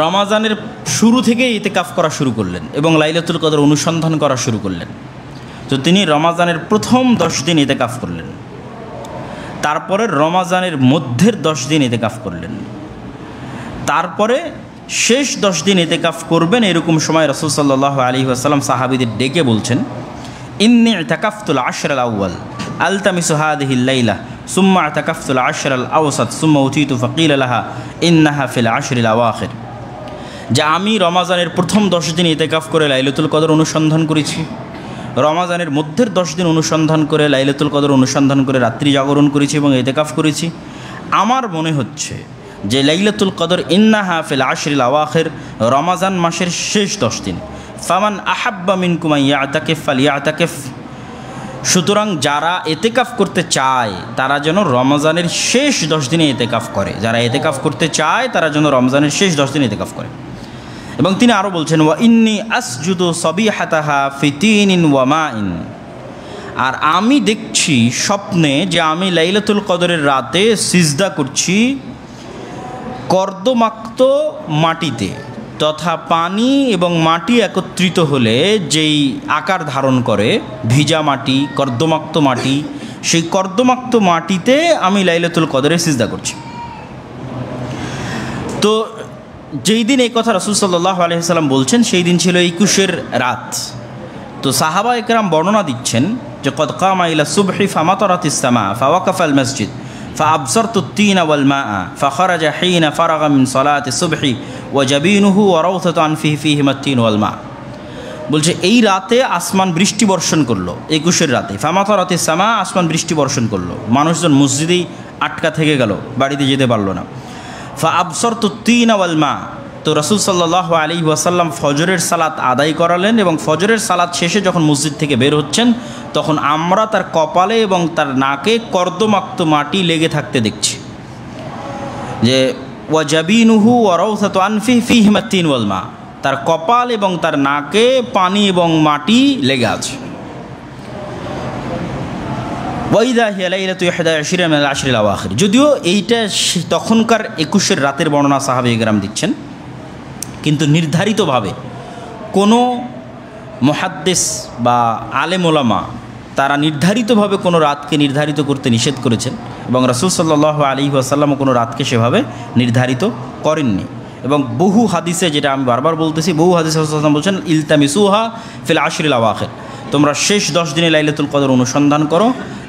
রমাজানের শুরু থেকেই ইতিকাফ করা শুরু করলেন এবং লাইলাতুল কদর অনুসন্ধান করা শুরু করলেন। তো তিনি রমাজানের প্রথম 10 দিন ইতিকাফ করলেন, তারপরে রমাজানের মধ্যের 10 দিন ইতিকাফ করলেন, তারপরে শেষ 10 দিন ইতিকাফ করবেন। এরকম সময় রাসূল সাল্লাল্লাহু আলাইহি ওয়াসাল্লাম সাহাবীদের ডেকে বলছেন, ইন্নী ইতাকাফতুল আশর আল আউয়াল আলতামিসু হাদিহিল লাইলা সুম্মা ইতাকাফতুল আশর আল আওসাত সুম্মা উতিতু ফাকিলা লাহা ইন্নাহা ফিল আশরিল আওয়াখির। যে আমি রমাজানের প্রথম 10 দিন ইতিকাফ করে লাইলাতুল কদর অনুসন্ধান করেছি, রমাজানের মধ্যের 10 দিন অনুসন্ধান করে লাইলাতুল কদর অনুসন্ধান করে রাত্রি জাগরণ করেছি এবং ইতিকাফ করেছি। আমার মনে হচ্ছে যে লাইলাতুল কদর ইন্নাহা ফিল আশরিল আওয়াখির, রমাজান মাসের শেষ 10 দিন। ফামান আহাব্বা মিনকুম ইয়াতাকিফ ফালিয়াতাকিফ। সুতরাং যারা ইতিকাফ করতে চায় তারা যেন রমজানের শেষ 10 দিনে ইতিকাফ করে, যারা ইতিকাফ করতে চায় তারা যেন রমজানের শেষ 10 দিন ইতিকাফ করে। এবং তিনি আরও বলছেন, ওয়া ইন্নী আসজুদু সাবিহাতাহা ফি তিনিন ওয়া মাইন। আর আমি দেখছি স্বপ্নে যে আমি লাইলাতুল কদরের রাতে সিজদা করছি কর্দমাক্ত মাটিতে, তথা পানি এবং মাটি একত্রিত হলে যেই আকার ধারণ করে ভিজা মাটি, কর্দমাক্ত মাটি, সেই কর্দমাক্ত মাটিতে আমি লাইলাতুল কদরে সিজদা করছি। তো যেই দিন এই কথা রাসূল সাল্লাল্লাহু আলাইহি ওয়াসাল্লাম বলছেন সেই দিন ছিল 21 রাত। তো সাহাবা একরাম বর্ণনা দিচ্ছেন যে কদ কামা ইলা সুবহি ফামাতারাতিস সামা ফাওয়াকাফা আল মসজিদ فأبصرت الطين والماء فخرج حين فرغ من صلاة الصبح وجبينه وروثة أنفه فيهما الطين والماء। বলছে এই রাতে আসমান বৃষ্টি বর্ষণ করলো, 21-এর রাতে। ফামাতারাতি সামা, আসমান বৃষ্টি বর্ষণ করলো, মানুষজন মসজিদেই আটকা থেকে গেল, বাড়িতে যেতে পারলো না। ফাআবসারতু الطين والماء, তো রাসূল সাল্লাল্লাহু আলাইহি ওয়াসাল্লাম ফজরের সালাত আদায় করালেন এবং ফজরের সালাত শেষে যখন মসজিদ থেকে বের হচ্ছেন তখন আমরা তার কপালে এবং তার নাকে কর্দমাক্ত মাটি লেগে থাকতে দেখছি। যে ওয়াজাবিনুহু ওয়া রাউসাতু আনফিহি ফীহিমা الطين والماء, তার কপাল এবং তার নাকে পানি এবং মাটি লেগে আছে। ওয়াইদা হিয়া লাইলাতু 21 মিনাল আশরিল আওয়াখির, যদিও এইটা তখনকার 21-এর রাতের বর্ণনা সাহাবায়ে কেরাম দিচ্ছেন, কিন্তু নির্ধারিতভাবে কোনো মুহাদ্দিস বা আলেম ওলামা তারা নির্ধারিতভাবে কোনো রাতকে নির্ধারিত করতে নিষেধ করেছেন এবং রাসূল সাল্লাল্লাহু আলাইহি ওয়াসাল্লামও কোনো রাতকে সেভাবে নির্ধারিত করেননি। এবং বহু হাদিসে, যেটা আমি বারবার বলতেছি, বহু হাদিসে রাসূল সাল্লাল্লাহু আলাইহি ওয়াসাল্লাম বলছেন ইলতামিসুহা ফিল আশরিল আওয়াখির, তোমরা শেষ 10 দিনে লাইলাতুল কদর অনুসন্ধান করো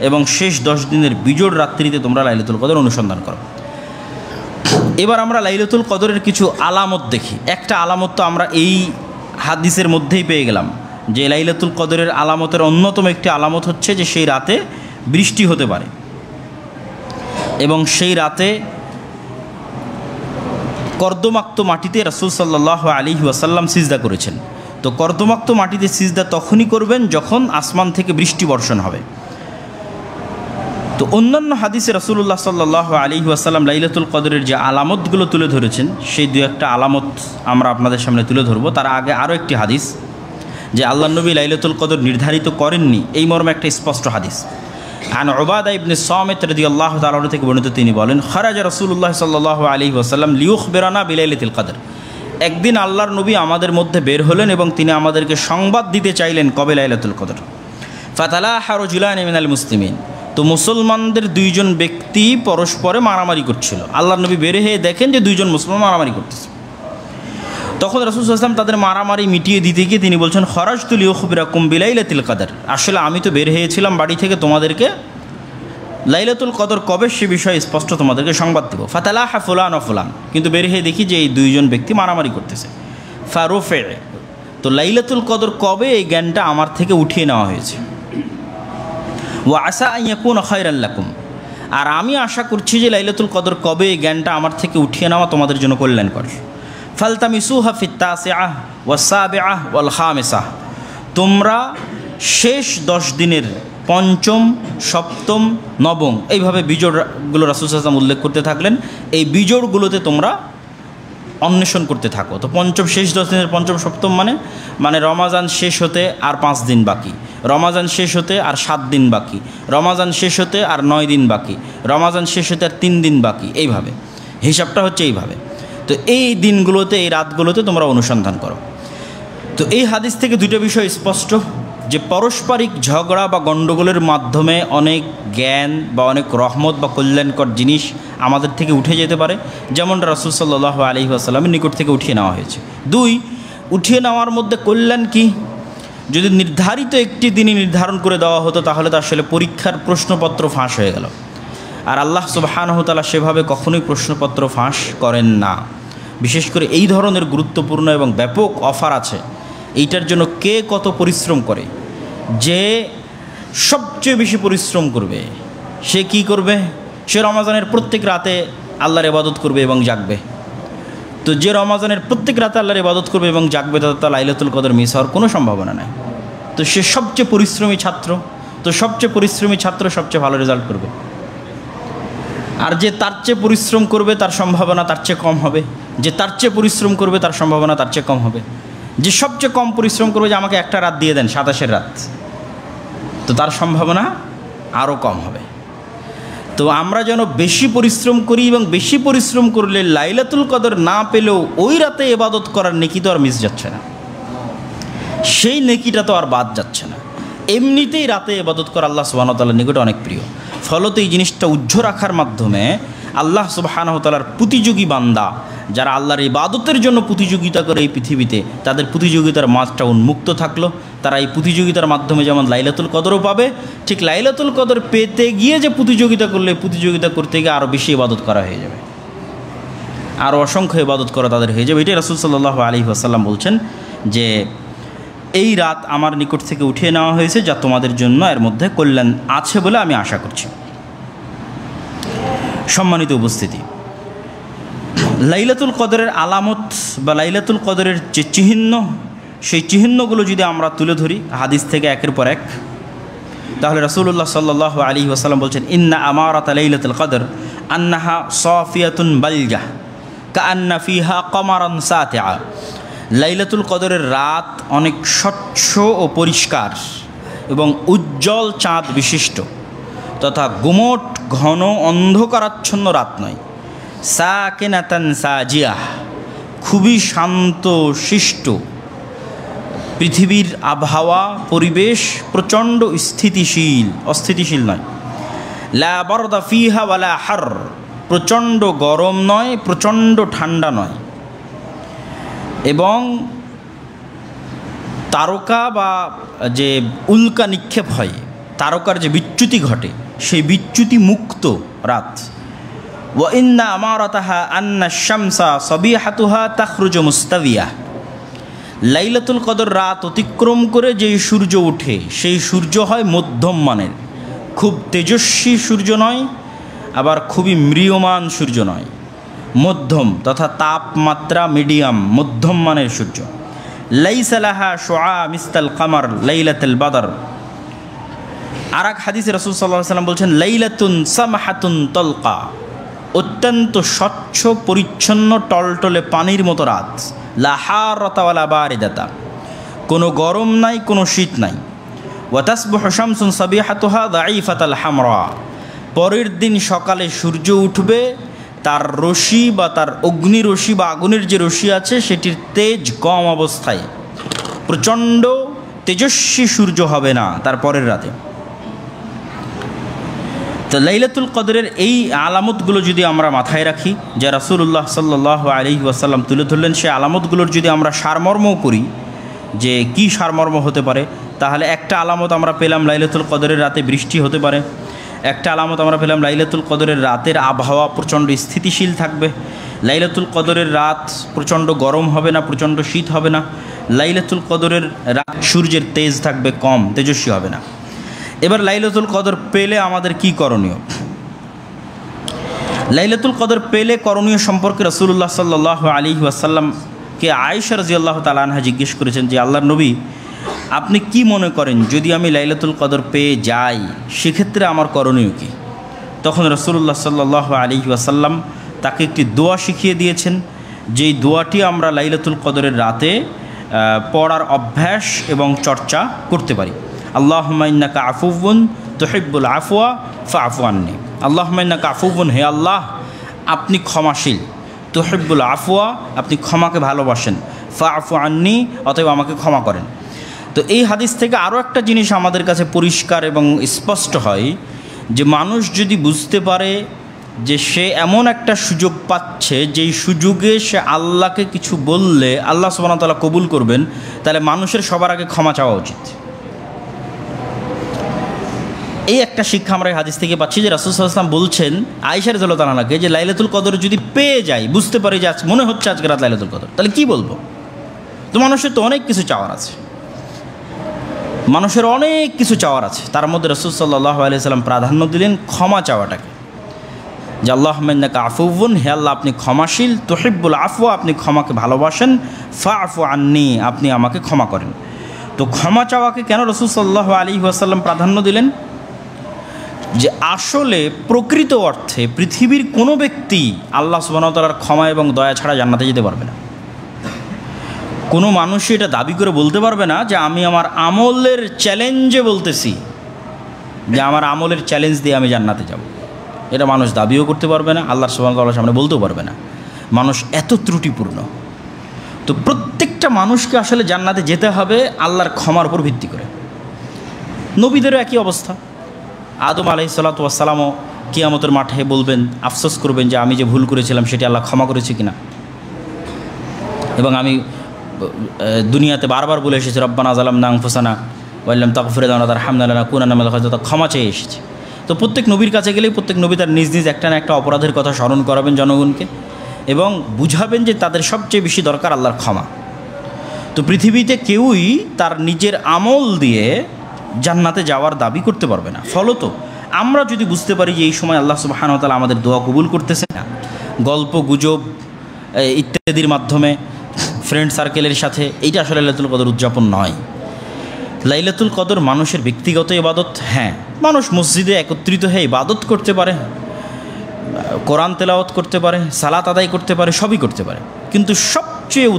এবং শেষ 10 দিনের বিজোড় রাত্রিতে তোমরা লাইলাতুল কদর অনুসন্ধান করো। এবার আমরা লাইলাতুল কদরের কিছু আলামত দেখি। একটা আলামত তো আমরা এই হাদিসের মধ্যেই পেয়ে গেলাম, যে লাইলাতুল কদরের আলামতের অন্যতম একটি আলামত হচ্ছে যে সেই রাতে বৃষ্টি হতে পারে এবং সেই রাতে কর্দমাক্ত মাটিতে রাসূল সাল্লাল্লাহু আলাইহি ওয়াসাল্লাম সিজদা করেছেন। তো কর্দমাক্ত মাটিতে সিজদা তখনই করবেন যখন আসমান থেকে বৃষ্টি বর্ষণ হবে। তো অন্যান্য হাদিসে রাসূলুল্লাহ সাল্লাল্লাহু আলাইহি ওয়াসাল্লাম লাইলাতুল কদরের যে আলামতগুলো তুলে ধরেছেন সেই দু একটা আলামত আমরা আপনাদের সামনে তুলে ধরবো। তার আগে আরও একটি হাদিস, যে আল্লাহর নবী লাইলাতুল কদর নির্ধারিত করেননি এই মর্মে একটা স্পষ্ট হাদিস। আন উবাদা ইবনে সামিত রাদিয়াল্লাহু তাআলা আনহু থেকে বর্ণিত, তিনি বলেন, খারাজা রাসূলুল্লাহ সাল্লাল্লাহু আলাইহি ওয়াসাল্লাম লিয়ুখবিরানা বিলাইলাতিল কদর, একদিন আল্লাহর নবী আমাদের মধ্যে বের হলেন এবং তিনি আমাদেরকে সংবাদ দিতে চাইলেন কবে লাইলাতুল কদর। ফাতালাহা রাজুলান মিনাল মুসলিমিন, তো মুসলমানদের দুইজন ব্যক্তি পরস্পরে মারামারি করছিল। আল্লাহর নবী বের হয়ে দেখেন যে দুইজন মুসলমান মারামারি করতেছে। তখন রাসূল সাল্লাল্লাহু আলাইহি ওয়াসাল্লাম তাদের মারামারি মিটিয়ে দিতে গিয়ে তিনি বলছেন, খরাজতু লিউখবিরাকুম বিলাইলাতিল কদর, আসলে আমি তো বের হয়েছিলাম বাড়ি থেকে তোমাদেরকে লাইলাতুল কদর কবে সে বিষয়ে স্পষ্ট তোমাদেরকে সংবাদ দেব। ফাতালাহা ফুলান ও ফুলান, কিন্তু বের হয়ে দেখি যে এই দুইজন ব্যক্তি মারামারি করতেছে। ফারুফে, তো লাইলাতুল কদর কবে এই জ্ঞানটা আমার থেকে উঠিয়ে নেওয়া হয়েছে। ওয়া আসা আন ইয়াকুনা খায়রান লাকুম, আর আমি আশা করছি যে লাইলাতুল কদর কবে এই জ্ঞানটা আমার থেকে উঠিয়ে নেওয়া তোমাদের জন্য কল্যাণকর। ফালতামিসুহা ফিত তাসিআহ ওয়াস সাবিআহ ওয়াল খামিসাহ, তোমরা শেষ 10 দিনের পঞ্চম, সপ্তম, নবম এইভাবে বিজোড়গুলো রাসূল সাল্লাল্লাহু আলাইহি ওয়াসাল্লাম উল্লেখ করতে থাকলেন। এই বিজোড়গুলোতে তোমরা অন্বেষণ করতে থাকো। তো পঞ্চম, শেষ 10 দিনের পঞ্চম সপ্তম মানে রমাজান শেষ হতে আর 5 দিন বাকি, রমাজান শেষ হতে আর 7 দিন বাকি, রমাজান শেষ হতে আর 9 দিন বাকি, রমাজান শেষ হতে আর 3 দিন বাকি, এইভাবে হিসাবটা হচ্ছে এইভাবে। তো এই দিনগুলোতে, এই রাতগুলোতে তোমরা অনুসন্ধান করো। তো এই হাদিস থেকে দুটো বিষয় স্পষ্ট, যে পারস্পরিক ঝগড়া বা গণ্ডগোলের মাধ্যমে অনেক জ্ঞান বা অনেক রহমত বা কল্যাণকর জিনিস আমাদের থেকে উঠে যেতে পারে, যেমন রাসূল সাল্লাল্লাহু আলাইহি ওয়াসাল্লামের নিকট থেকে উঠিয়ে নেওয়া হয়েছে। 2, উঠিয়ে নেওয়ার মধ্যে কল্যাণ কি? যদি নির্ধারিত একটি দিনই নির্ধারণ করে দেওয়া হতো তাহলে তো আসলে পরীক্ষার প্রশ্নপত্র ফাঁস হয়ে গেল। আর আল্লাহ সুবহানাহু ওয়া তাআলা সেভাবে কখনোই প্রশ্নপত্র ফাঁস করেন না। বিশেষ করে এই ধরনের গুরুত্বপূর্ণ এবং ব্যাপক অফার আছে, এইটার জন্য কে কত পরিশ্রম করে। যে সবচেয়ে বেশি পরিশ্রম করবে সে কি করবে? সে রমাজানের প্রত্যেক রাতে আল্লাহর ইবাদত করবে এবং জাগবে। তো যে রমাজানের প্রত্যেক রাতে আল্লাহর ইবাদত করবে এবং জাগবে তার লাইলাতুল কদর মিস হওয়ার কোনো সম্ভাবনা নাই। তো সে সবচেয়ে পরিশ্রমী ছাত্র, তো সবচেয়ে পরিশ্রমী ছাত্র সবচেয়ে ভালো রেজাল্ট করবে। আর যে তার চেয়ে পরিশ্রম করবে তার সম্ভাবনা তার চেয়ে কম হবে, যে তার চেয়ে পরিশ্রম করবে তার সম্ভাবনা তার চেয়ে কম হবে। যে সবচেয়ে কম পরিশ্রম করবে, যে আমাকে একটা রাত দিয়ে দেন 27-এর রাত, তো তার সম্ভাবনা আরও কম হবে। তো আমরা যেন বেশি পরিশ্রম করি এবং বেশি পরিশ্রম করলে লাইলাতুল কদর না পেলেও ওই রাতে ইবাদত করার নেকি তো আর মিস যাচ্ছে না, সেই নেকিটা তো আর বাদ যাচ্ছে না। এমনিতেই রাতে ইবাদত করা আল্লাহ সুবহানাহু ওয়া তাআলার নিকটে অনেক প্রিয়। ফলত এই জিনিসটা উজ্জ্ব রাখার মাধ্যমে আল্লাহ সুবহানাহু ওয়া তাআলার প্রতিযোগী বান্দা যারা আল্লাহর ইবাদতের জন্য প্রতিযোগিতা করে এই পৃথিবীতে, তাদের প্রতিযোগিতার মাঝটা উন্মুক্ত থাকলো, তারা এই প্রতিযোগিতার মাধ্যমে যেমন লাইলাতুল কদরও পাবে, ঠিক লাইলাতুল কদর পেতে গিয়ে যে প্রতিযোগিতা করলে প্রতিযোগিতা করতে গিয়ে আরও বেশি ইবাদত করা হয়ে যাবে, আরও অসংখ্য ইবাদত করা তাদের হয়ে যাবে। এটাই রাসূল সাল্লাল্লাহু আলাইহি ওয়াসাল্লাম বলছেন যে এই রাত আমার নিকট থেকে উঠিয়ে নেওয়া হয়েছে যা তোমাদের জন্য এর মধ্যে কল্যাণ আছে বলে আমি আশা করছি। সম্মানিত উপস্থিতি, লাইলাতুল কদরের আলামত বা লাইলাতুল কদরের যে চিহ্ন, সেই চিহ্নগুলো যদি আমরা তুলে ধরি হাদিস থেকে একের পর এক, তাহলে রাসূলুল্লাহ সাল্লাল্লাহু আলাইহি ওয়াসাল্লাম বলছেন, ইন্না আমারাত লাইলাতুল কদর আন্নাহা সাফিয়াতুন বালজাহ কাআন্না ফিহা কমারান সাতিআ। লাইলাতুল কদরের রাত অনেক স্বচ্ছ ও পরিষ্কার এবং উজ্জ্বল চাঁদ বিশিষ্ট তথা গুমট ঘন অন্ধকারাচ্ছন্ন রাত নয়। সাকিনাতান সাজিয়াহ, খুবই শান্ত শিষ্ট, পৃথিবীর আবহাওয়া পরিবেশ প্রচণ্ড অস্থিতিশীল নয়। লা বারদা ফিহা ওয়ালা হার, প্রচণ্ড গরম নয়, প্রচণ্ড ঠান্ডা নয়। এবং তারকা বা যে উল্কা নিক্ষেপ হয়, তারকার যে বিচ্যুতি ঘটে, সেই বিচ্যুতি মুক্ত রাত। ওয়া ইন্না আমারাতাহা আন্না শামসা সাবিহাতুহা তাখরুজু মুস্তাবিয়া। লাইলাতুল কদর রাত অতিক্রম করে যেই সূর্য ওঠে, সেই সূর্য হয় মধ্যম মানের, খুব তেজস্বী সূর্য নয়, আবার খুবই ম্রিয়মান সূর্য নয়, মধ্যম তথা তাপমাত্রা মিডিয়াম, মধ্যম মানের সূর্য। লাইসা লাহা শুআ মিসলাল কামার লাইলাতুল বদর। আর এক হাদিসে রাসূল সাল্লাল্লাহু আলাইহি ওয়াসাল্লাম বলছেন, লাইলাতুন সামাহাতুন তলকা, অত্যন্ত স্বচ্ছ পরিচ্ছন্ন টলটলে পানির মতো রাত। লা হারাতা ওয়ালা বারিদাতা, কোনো গরম নাই, কোনো শীত নাই। ওয়া তাসবিহু শামসুন সাবিহাতুহা দাঈফাতাল হামরা, পরের দিন সকালে সূর্য উঠবে, তার রশ্মি বা তার অগ্নিরশ্মি বা আগুনের যে রশ্মি আছে সেটির তেজ কম অবস্থায়, প্রচণ্ড তেজস্বী সূর্য হবে না তার পরের রাতে। তো লাইলাতুল কদরের এই আলামতগুলো যদি আমরা মাথায় রাখি, যা রাসূলুল্লাহ সাল্লাল্লাহু আলাইহি ওয়াসাল্লাম তুলে ধরলেন, সেই আলামতগুলোর যদি আমরা সারমর্মও করি যে কি সারমর্ম হতে পারে, তাহলে একটা আলামত আমরা পেলাম লাইলাতুল কদরের রাতে বৃষ্টি হতে পারে। একটা আলামত আমরা পেলাম লাইলাতুল কদরের রাতের আবহাওয়া প্রচণ্ড স্থিতিশীল থাকবে। লাইলাতুল কদরের রাত প্রচণ্ড গরম হবে না, প্রচণ্ড শীত হবে না। লাইলাতুল কদরের রাত সূর্যের তেজ থাকবে কম, তেজস্বী হবে না। এবার লাইলাতুল কদর পেলে আমাদের কি করণীয়? লাইলাতুল কদর পেলে করণীয় সম্পর্কে রাসূলুল্লাহ সাল্লাল্লাহু আলাইহি ওয়াসাল্লামকে আয়েশা রাদিয়াল্লাহু তাআলা আনহা জিজ্ঞেস করেছেন যে, আল্লাহর নবী, আপনি কি মনে করেন যদি আমি লাইলাতুল কদর পেয়ে যাই সেক্ষেত্রে আমার করণীয় কি? তখন রাসূলুল্লাহ সাল্লাল্লাহু আলাইহি ওয়াসাল্লাম তাকে একটি দোয়া শিখিয়ে দিয়েছেন, যেই দোয়াটি আমরা লাইলাতুল কদরের রাতে পড়ার অভ্যাস এবং চর্চা করতে পারি। আল্লাহুম্মা ইন্নাকা আফুউন তুহিব্বুল আফওয়া ফাআফু আন্নি। আল্লাহুম্মা ইন্নাকা আফুউন, হে আল্লাহ আপনি ক্ষমাশীল, তুহিব্বুল আফওয়া আপনি ক্ষমাকে ভালোবাসেন, ফাআফু আন্নি অতএব আমাকে ক্ষমা করেন। তো এই হাদিস থেকে আরও একটা জিনিস আমাদের কাছে পরিষ্কার এবং স্পষ্ট হয় যে মানুষ যদি বুঝতে পারে যে সে এমন একটা সুযোগ পাচ্ছে, যেই সুযোগে সে আল্লাহকে কিছু বললে আল্লাহ সুবহানাহু ওয়া তাআলা কবুল করবেন, তাহলে মানুষের সবার আগে ক্ষমা চাওয়া উচিত। এই একটা শিক্ষা আমরা এই হাদিস থেকে পাচ্ছি যে রাসূল সাল্লাল্লাহু আলাইহি ওয়াসাল্লাম বলছেন আয়েশা রাদিয়াল্লাহু তাআলাকে যে লাইলাতুল কদর যদি পেয়ে যাই, বুঝতে পারি যে আজ মনে হচ্ছে আজকে রাত লাইলাতুল কদর, তাহলে কি বলবো? তো মানুষের তো অনেক কিছু চাওয়ার আছে, মানুষের অনেক কিছু চাওয়ার আছে। তার মধ্যে রাসূল সাল্লাল্লাহু আলাইহি ওয়াসাল্লাম প্রাধান্য দিলেন ক্ষমা চাওয়াটাকে, যে আল্লাহুম্মা ইন্নাকা আফুউন, হে আল্লাহ আপনি ক্ষমাশীল, তুহিব্বুল আফওয়া আপনি ক্ষমাকে ভালোবাসেন, ফাআফু আন্নি আপনি আমাকে ক্ষমা করেন। তো ক্ষমা চাওয়াকে কেন রাসূল সাল্লাল্লাহু আলাইহি ওয়াসাল্লাম প্রাধান্য দিলেন? যে আসলে প্রকৃত অর্থে পৃথিবীর কোনো ব্যক্তি আল্লাহ সুবহানাহু ওয়া তাআলার ক্ষমা এবং দয়া ছাড়া জান্নাতে যেতে পারবে না। কোনো মানুষই এটা দাবি করে বলতে পারবে না যে আমি আমার আমলের চ্যালেঞ্জে বলতেছি যে আমার আমলের চ্যালেঞ্জ দিয়ে আমি জান্নাতে যাব। এটা মানুষ দাবিও করতে পারবে না, আল্লাহ সুবহানাহু ওয়া তাআলার সামনে বলতেও পারবে না। মানুষ এত ত্রুটিপূর্ণ। তো প্রত্যেকটা মানুষকে আসলে জান্নাতে যেতে হবে আল্লাহর ক্ষমার উপর ভিত্তি করে। নবীদেরও একই অবস্থা। আদম আলাইহিসসালাতু ওয়াসসালামও কিয়ামতের মাঠে বলবেন, আফসোস করবেন যে আমি যে ভুল করেছিলাম সেটি আল্লাহ ক্ষমা করেছে কিনা, এবং আমি দুনিয়াতে বারবার বলে এসেছে রব্বানা যালামনা আনফুসানা ওয়া ইল্লাম তাগফির লানা ওয়া তারহামনা লানাকুনান্না মিনাল খাসিরিন, ক্ষমা চেয়ে এসেছে। তো প্রত্যেক নবীর কাছে গেলেই প্রত্যেক নবী তার নিজ নিজ একটা না একটা অপরাধের কথা স্মরণ করাবেন জনগণকে এবং বুঝাবেন যে তাদের সবচেয়ে বেশি দরকার আল্লাহর ক্ষমা। তো পৃথিবীতে কেউই তার নিজের আমল দিয়ে জান্নাতে যাওয়ার দাবি করতে পারবে না। ফলত আমরা যদি বুঝতে পারি যে এই সময় আল্লাহ সুবহানাহু ওয়া তাআলা আমাদের দোয়া কবুল করতেছে না, গল্প গুজব ইত্যাদির মাধ্যমে ফ্রেন্ড সার্কেলের সাথে, এইটা আসলে লাইলাতুল কদর উদযাপন নয়। লাইলাতুল কদর মানুষের ব্যক্তিগত ইবাদত। হ্যাঁ, মানুষ মসজিদে একত্রিত হয়ে ইবাদত করতে পারে, কোরআন তেলাওয়াত করতে পারে, সালাত আদায় করতে পারে, সবই করতে পারে, কিন্তু সবচেয়ে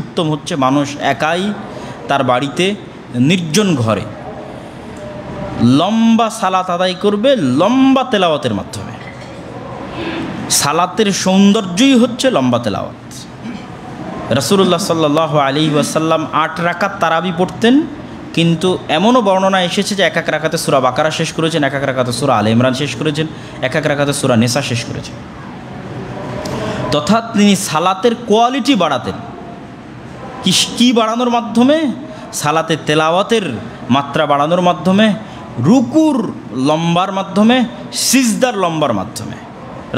উত্তম হচ্ছে মানুষ একাই তার বাড়িতে নির্জন ঘরে লম্বা সালাত আদায় করবে, লম্বা তেলাওয়াতের মাধ্যমে। সালাতের সৌন্দর্যই হচ্ছে লম্বা তেলাওয়াত। রাসূলুল্লাহ সাল্লাল্লাহু আলাইহি ওয়াসাল্লাম 8 রাকাত তারাবি পড়তেন, কিন্তু এমনও বর্ণনা এসেছে যে এক এক রাকাতে সূরা বাকারা শেষ করেছেন, এক এক রাকাতে সূরা আলে ইমরান শেষ করেছেন, এক এক রাকাতে সূরা নিসা শেষ করেছেন। তথা তিনি সালাতের কোয়ালিটি বাড়াতেন। কি বাড়ানোর মাধ্যমে? সালাতের তেলাওয়াতের মাত্রা বাড়ানোর মাধ্যমে, রুকুর লম্বার মাধ্যমে, সিজদার লম্বার মাধ্যমে।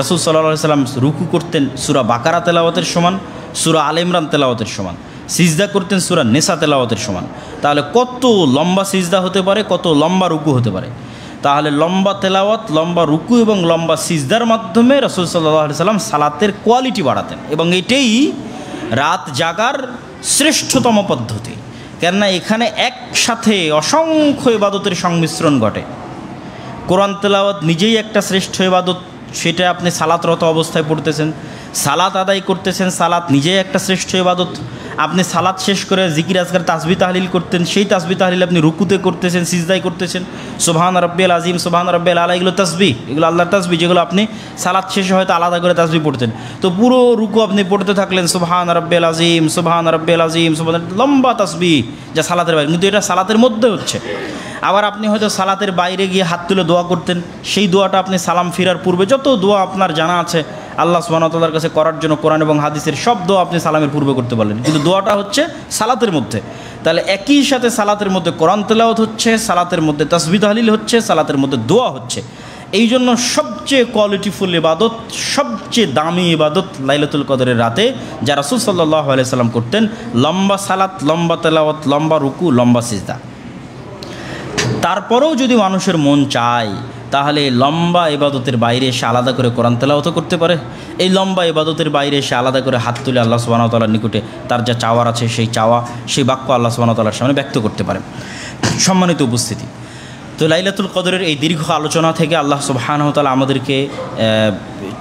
রাসূল সাল্লাল্লাহু আলাইহি ওয়াসাল্লাম রুকু করতেন সূরা বাকারা তেলাওয়াতের সমান, সূরা আলে ইমরান তেলাওয়াতের সমান, সিজদা করতেন সূরা নিসা তেলাওয়াতের সমান। তাহলে কত লম্বা সিজদা হতে পারে, কত লম্বা রুকু হতে পারে। তাহলে লম্বা তেলাওয়াত, লম্বা রুকু এবং লম্বা সিজদার মাধ্যমে রাসূল সাল্লাল্লাহু আলাইহি ওয়াসাল্লাম সালাতের কোয়ালিটি বাড়াতেন, এবং এটাই রাত জাগার শ্রেষ্ঠতম পদ্ধতি। কেননা এখানে একসাথে অসংখ্য ইবাদতের সংমিশ্রণ ঘটে। কোরআন তেলাওয়াত নিজেই একটা শ্রেষ্ঠ ইবাদত, সেটা আপনি সালাতরত অবস্থায় পড়তেছেন, সালাত আদায় করতেছেন, সালাত নিজেই একটা শ্রেষ্ঠ ইবাদত। আপনি সালাত শেষ করে জিকির আজকার তাসবিহ তাহলিল করতেন, সেই তাসবিহ তাহলিল আপনি রুকুতে করতেছেন, সিজদায় করতেছেন। সুবহান রাব্বিয়াল আযীম, সুবহান রাব্বিয়াল আলা, এগুলো তাসবিহ, এগুলো আল্লাহর তাসবিহ, যেগুলো আপনি সালাত শেষে হয়তো আলাদা করে তাসবিহ পড়তেন। তো পুরো রুকু আপনি পড়তে থাকলেন সুবহান রাব্বিয়াল আযীম, সুবহান রাব্বিয়াল আযীম, সুবহান, লম্বা তাসবিহ, যা সালাতের বাইরে, কিন্তু এটা সালাতের মধ্যে হচ্ছে। আবার আপনি হয়তো সালাতের বাইরে গিয়ে হাত তুলে দোয়া করতেন, সেই দোয়াটা আপনি সালাম ফিরার পূর্বে যত দোয়া আপনার জানা আছে আল্লাহ সুবহানাহু ওয়া তাআলার কাছে করার জন্য কোরআন এবং হাদিসের সব দোয়া আপনি সালামের পূর্বে করতে পারলেন, কিন্তু দোয়াটা হচ্ছে সালাতের মধ্যে। তাহলে একই সাথে সালাতের মধ্যে কোরআন তেলাওয়াত হচ্ছে, সালাতের মধ্যে তাসবিহ তাহলিল হচ্ছে, সালাতের মধ্যে দোয়া হচ্ছে। এই জন্য সবচেয়ে কোয়ালিটিফুল ইবাদত, সবচেয়ে দামি ইবাদত লাইলাতুল কদরের রাতে যা রাসূল সাল্লাল্লাহু আলাইহি ওয়াসাল্লাম করতেন, লম্বা সালাত, লম্বা তেলাওয়াত, লম্বা রুকু, লম্বা সিজদা। তারপরেও যদি মানুষের মন চায় তাহলে লম্বা ইবাদতের বাইরে এসে আলাদা করে কোরআন তেলাওয়াত করতে পারে। এই লম্বা ইবাদতের বাইরে এসে আলাদা করে হাত তুলে আল্লাহ সুবহানাহু ওয়া তাআলার নিকটে তার যা চাওয়ার আছে সেই চাওয়া, সেই বাক্য আল্লাহ সুবহানাহু ওয়া তাআলার সামনে ব্যক্ত করতে পারে। সম্মানিত উপস্থিতি, তো লাইলাতুল কদরের এই দীর্ঘ আলোচনা থেকে আল্লাহ সুবহানাহু ওয়া তাআলা আমাদেরকে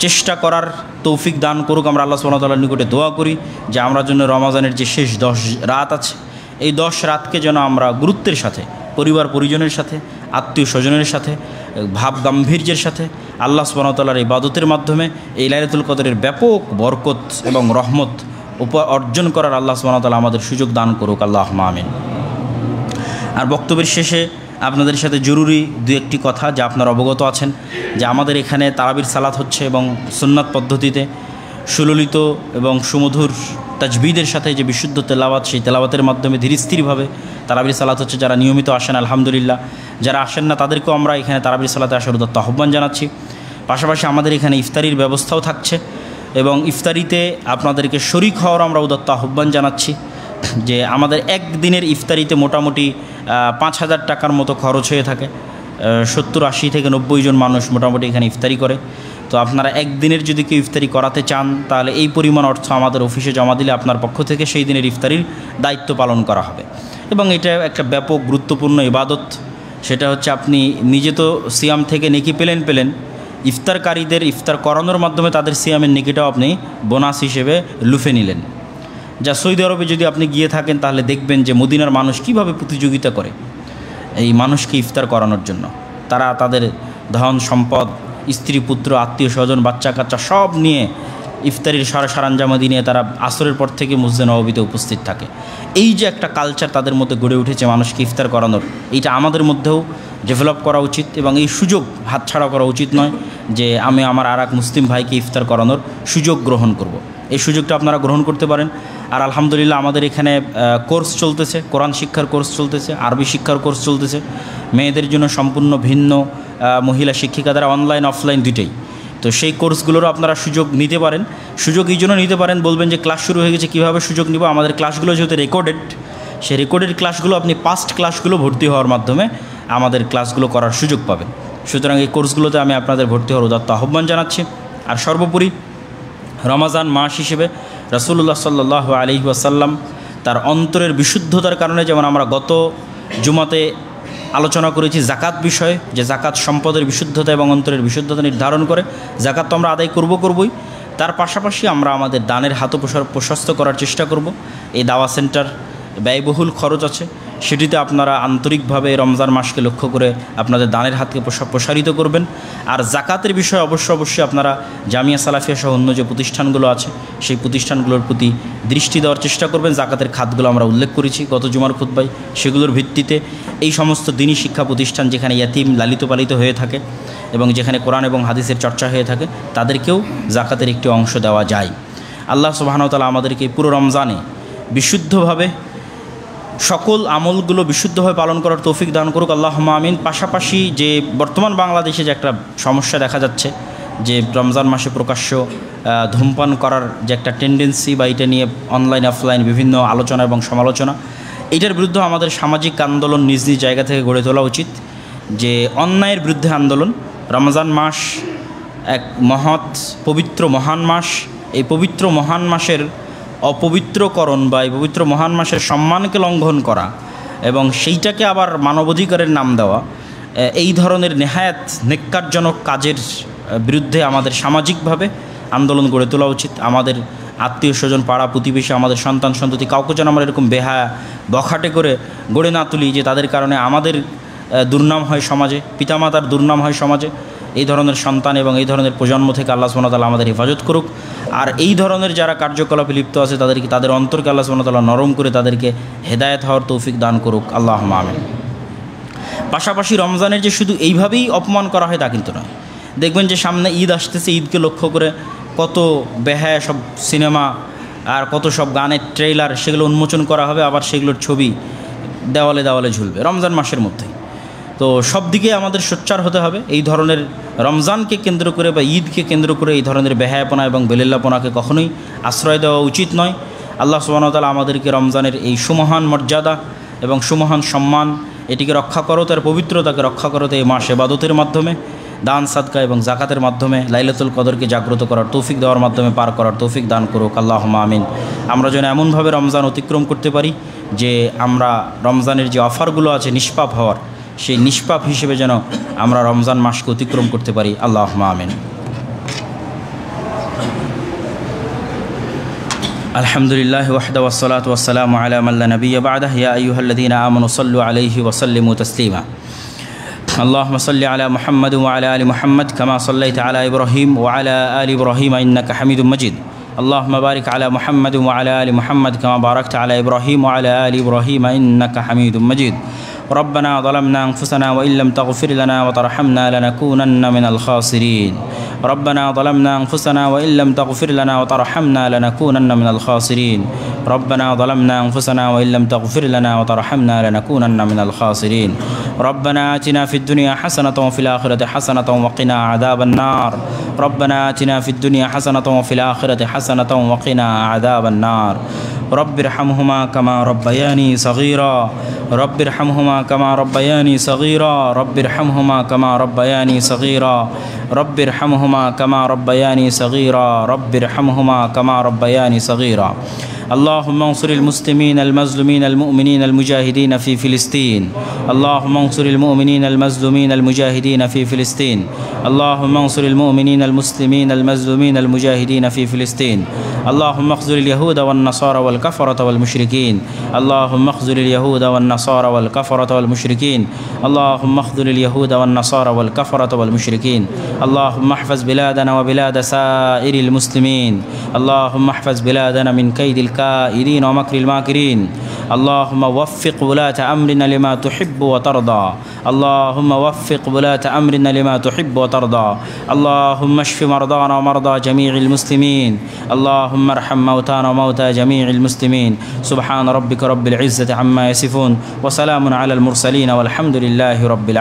চেষ্টা করার তৌফিক দান করুক। আমরা আল্লাহ সুবহানাহু ওয়া তাআলার নিকটে দোয়া করি যে আমরা জন্য রমাজানের যে শেষ 10 রাত আছে, এই 10 রাতকে যেন আমরা গুরুত্বের সাথে, পরিবার পরিজনের সাথে, আত্মীয় স্বজনের সাথে, ভাব গাম্ভীর্যের সাথে আল্লাহ সুবহানাহু ওয়া তাআলার ইবাদতের মাধ্যমে এই লাইলাতুল কদরের ব্যাপক বরকত এবং রহমত অর্জন করার আল্লাহ সুবহানাহু ওয়া তাআলা আমাদের সুযোগ দান করুক, আল্লাহুম্মা আমিন। আর বক্তব্যের শেষে আপনাদের সাথে জরুরি দু একটি কথা যা আপনারা অবগত আছেন যে আমাদের এখানে তারাবির সালাত হচ্ছে এবং সুন্নাত পদ্ধতিতে সুললিত এবং সুমধুর তাজবিদের সাথে যে বিশুদ্ধ তেলাওয়াত, সেই তেলাওয়াতের মাধ্যমে ধীরস্থিরভাবে তারাবির সালাত হচ্ছে। যারা নিয়মিত আসেন আলহামদুলিল্লাহ, যারা আসেন না তাদেরকেও আমরা এখানে তারাবির সালাতে আসার উদাত্ত আহ্বান জানাচ্ছি। পাশাপাশি আমাদের এখানে ইফতারির ব্যবস্থাও থাকছে এবং ইফতারিতে আপনাদেরকে শরীক হওয়ার আমরা উদাত্ত আহ্বান জানাচ্ছি। যে আমাদের একদিনের ইফতারিতে মোটামুটি 5,000 টাকার মতো খরচ হয়ে থাকে। 70-80 থেকে 90 জন মানুষ মোটামুটি এখানে ইফতারি করে। তো আপনারা একদিনের যদি কেউ ইফতারি করাতে চান তাহলে এই পরিমাণ অর্থ আমাদের অফিসে জমা দিলে আপনার পক্ষ থেকে সেই দিনের ইফতারির দায়িত্ব পালন করা হবে। এবং এটা একটা ব্যাপক গুরুত্বপূর্ণ ইবাদত। সেটা হচ্ছে আপনি নিজে তো সিয়াম থেকে নেকি পেলেন, ইফতারকারীদের ইফতার করানোর মাধ্যমে তাদের সিয়ামের নেকিটাও আপনি বোনাস হিসেবে লুফে নিলেন। যা সৌদি আরবে যদি আপনি গিয়ে থাকেন তাহলে দেখবেন যে মদিনার মানুষ কিভাবে প্রতিযোগিতা করে এই মানুষকে ইফতার করানোর জন্য। তারা তাদের ধন সম্পদ, স্ত্রী পুত্র, আত্মীয় স্বজন, বাচ্চা কাচ্চা সব নিয়ে ইফতারির সরঞ্জামাদি নিয়ে তারা আসরের পর থেকে মসজিদে নববীতে উপস্থিত থাকে। এই যে একটা কালচার তাদের মধ্যে গড়ে উঠেছে মানুষকে ইফতার করানোর, এইটা আমাদের মধ্যেও ডেভেলপ করা উচিত এবং এই সুযোগ হাতছাড়া করা উচিত নয় যে আমি আমার আর এক মুসলিম ভাইকে ইফতার করানোর সুযোগ গ্রহণ করব। এই সুযোগটা আপনারা গ্রহণ করতে পারেন। আর আলহামদুলিল্লাহ আমাদের এখানে কোর্স চলতেছে, কোরআন শিক্ষার কোর্স চলতেছে, আরবি শিক্ষার কোর্স চলতেছে। মেয়েদের জন্য সম্পূর্ণ ভিন্ন, মহিলা শিক্ষিকা দ্বারা অনলাইন অফলাইন দুইটাই। তো সেই কোর্সগুলোরও আপনারা সুযোগ নিতে পারেন। সুযোগ এই জন্য নিতে পারেন, বলবেন যে ক্লাস শুরু হয়ে গেছে কীভাবে সুযোগ নিব। আমাদের ক্লাসগুলো যেহেতু রেকর্ডেড, সেই রেকর্ডেড ক্লাসগুলো আপনি পাস্ট ক্লাসগুলো ভর্তি হওয়ার মাধ্যমে আমাদের ক্লাসগুলো করার সুযোগ পাবেন। সুতরাং এই কোর্সগুলোতে আমি আপনাদের ভর্তি হওয়ার উদাত্ত আহ্বান জানাচ্ছি। আর সর্বোপরি রমাজান মাস হিসেবে রাসূলুল্লাহ সাল্লাল্লাহু আলাইহি ওয়াসাল্লাম তার অন্তরের বিশুদ্ধতার কারণে, যেমন আমরা গত জুমাতে আলোচনা করেছি জাকাত বিষয়ে, যে জাকাত সম্পদের বিশুদ্ধতা এবং অন্তরের বিশুদ্ধতা নির্ধারণ করে। জাকাত তো আমরা আদায় করবই, তার পাশাপাশি আমরা আমাদের দানের হাত প্রশস্ত করার চেষ্টা করব। এই দাওয়া সেন্টার ব্যয়বহুল খরচ আছে, সেটিতে আপনারা আন্তরিকভাবে রমজান মাসকে লক্ষ্য করে আপনাদের দানের হাতকে প্রসারিত করবেন। আর জাকাতের বিষয়ে অবশ্যই আপনারা জামিয়া সালাফিয়া সহ অন্য যে প্রতিষ্ঠানগুলো আছে সেই প্রতিষ্ঠানগুলোর প্রতি দৃষ্টি দেওয়ার চেষ্টা করবেন। জাকাতের খাতগুলো আমরা উল্লেখ করেছি গত জুমার খুতবায়, সেগুলোর ভিত্তিতে এই সমস্ত দিনী শিক্ষা প্রতিষ্ঠান যেখানে ইয়াতিম লালিত পালিত হয়ে থাকে এবং যেখানে কোরআন এবং হাদিসের চর্চা হয়ে থাকে, তাদেরকেও জাকাতের একটি অংশ দেওয়া যায়। আল্লাহ সুবহানাহু ওয়া তাআলা আমাদেরকে পুরো রমজানে বিশুদ্ধভাবে সকল আমলগুলো বিশুদ্ধভাবে পালন করার তৌফিক দান করুক, আল্লাহুম্মা আমিন। পাশাপাশি যে বর্তমান বাংলাদেশে যে একটা সমস্যা দেখা যাচ্ছে, যে রমজান মাসে প্রকাশ্য ধূমপান করার যে একটা টেন্ডেন্সি, বা এটা নিয়ে অনলাইন অফলাইন বিভিন্ন আলোচনা এবং সমালোচনা, এটার বিরুদ্ধে আমাদের সামাজিক আন্দোলন নিজ নিজ জায়গা থেকে গড়ে তোলা উচিত। যে অন্যায়ের বিরুদ্ধে আন্দোলন। রমজান মাস এক মহৎ পবিত্র মহান মাস। এই পবিত্র মহান মাসের অপবিত্রকরণ বা এই পবিত্র মহান মাসের সম্মানকে লঙ্ঘন করা এবং সেইটাকে আবার মানবাধিকারের নাম দেওয়া, এই ধরনের নেহায়াত নেক্কারজনক কাজের বিরুদ্ধে আমাদের সামাজিকভাবে আন্দোলন গড়ে তোলা উচিত। আমাদের আত্মীয় স্বজন, পাড়া প্রতিবেশী, আমাদের সন্তান সন্ততি, কাউকে যেন আমরা এরকম বেহায়া বখাটে করে গড়ে না তুলি যে তাদের কারণে আমাদের দুর্নাম হয় সমাজে, পিতামাতার দুর্নাম হয় সমাজে। এই ধরনের সন্তান এবং এই ধরনের প্রজন্ম থেকে আল্লাহ সুবহানাহু ওয়া তাআলা আমাদের হেফাজত করুক। আর এই ধরনের যারা কার্যকলাপে লিপ্ত আছে তাদের অন্তরকে আল্লাহ সুবহানাহু ওয়া তাআলা নরম করে তাদেরকে হেদায়েত হওয়ার তৌফিক দান করুক, আল্লাহুম্মা আমিন। পাশাপাশি রমজানের যে শুধু এইভাবেই অপমান করা হয় তা কিন্তু নয়। দেখবেন যে সামনে ঈদ আসতেছে, ঈদকে লক্ষ্য করে কত বেহায়া সব সিনেমা আর কত সব গানের ট্রেইলার সেগুলো উন্মোচন করা হবে, আবার সেগুলোর ছবি দেওয়ালে দেওয়ালে ঝুলবে রমজান মাসের মধ্যেই। তো সব দিকে আমাদের সোচ্চার হতে হবে। এই ধরনের রমজানকে কেন্দ্র করে বা ঈদকে কেন্দ্র করে এই ধরনের বেহায়াপনা এবং বেলিল্লাপনাকে কখনোই আশ্রয় দেওয়া উচিত নয়। আল্লাহ সুবহানাহু ওয়া তাআলা আমাদেরকে রমজানের এই সুমহান মর্যাদা এবং সুমহান সম্মান এটিকে রক্ষা করো, তার পবিত্রতাকে রক্ষা করো এই মাস ইবাদতের মাধ্যমে, দান সাদকা এবং জাকাতের মাধ্যমে, লাইলাতুল কদরকে জাগ্রত করার তৌফিক দেওয়ার মাধ্যমে পার করার তৌফিক দান করুক, আল্লাহুম্মা আমিন। আমরা যেন এমনভাবে রমজান অতিক্রম করতে পারি যে আমরা রমজানের যে অফারগুলো আছে নিষ্পাপ হওয়ার, সেই নিষ্পাপ হিসেবে যেন আমরা রমজান মাসকে অতিক্রম করতে পারি, আল্লাহুম্মা আমিন। আলহামদুলিল্লাহ ওয়াহদা ওয়াসসালাতু ওয়াসসালামু আলা মান লা নাবিয়্যা বা'দাহু ইয়া আইয়ুহাল্লাযীনা আমানু সাল্লু আলাইহি ওয়া সাল্লিমু তাসলিমা। আল্লাহুম্মা সাল্লি আলা মুহাম্মাদ ওয়া আলা আলি মুহাম্মাদ কামা সাল্লাইতা আলা ইব্রাহিম ওয়া আলা আলি ইব্রাহিম ইন্নাকা হামিদুম মাজিদ। আল্লাহুম্মা বারিক আলা মুহাম্মাদ ওয়া আলা আলি মুহাম্মাদ কামা বারাকতা আলা ইব্রাহিম ওয়া আলা আলি ইব্রাহিম ইন্নাকা হামিদুম মাজিদ। ربنا ظلمنا أنفسنا وإن لم تغفر لنا وترحمنا لنكونن من الخاسرين. ربنا ظلمنا أنفسنا وإن لم تغفر لنا وترحمنا لنكونن من الخاسرين. ربنا ظلمنا أنفسنا وإن لم تغفر لنا وترحمنا لنكونن من الخاسرين. ربنا آتنا في الدنيا حسنة وفي الآخرة حسنة وقنا عذاب النار. ربنا آتنا في الدنيا حسنة وفي الآخرة حسنة وقنا عذاب النار. رب ارحمهما كما ربياني صغيرا. رب ارحمهما كما ربياني صغيرا. رب ارحمهما كما ربياني صغيرا. رب ارحمهما كما ربياني صغيرا. رب ارحمهما كما ربياني صغيرا. اللهم انصر المسلمين المظلومين المؤمنين المجاهدين في فلسطين. اللهم انصر المؤمنين المظلومين المجاهدين في فلسطين. اللهم انصر المؤمنين المسلمين المظلومين المجاهدين في فلسطين. اللهم اخذل اليهود والنصارى والكفرة والمشركين. اللهم اخذل اليهود والنصارى والكفرة والمشركين. اللهم اخذل اليهود والنصارى والكفرة والمشركين. اللهم احفظ بلادنا وبلاد سائر المسلمين. اللهم احفظ بلادنا من كيد الكائدين ومكر الماكرين. اللهم وفق ولاة أمرنا لما تحب وترضى. اللهم وفق ولاة أمرنا لما تحب وترضى. اللهم اشف مرضانا ومرضى جميع المسلمين. اللهم ارحم موتانا وموتى جميع المسلمين. سبحان ربك رب العزة عما يصفون وسلام على المرسلين والحمد لله رب العالمين.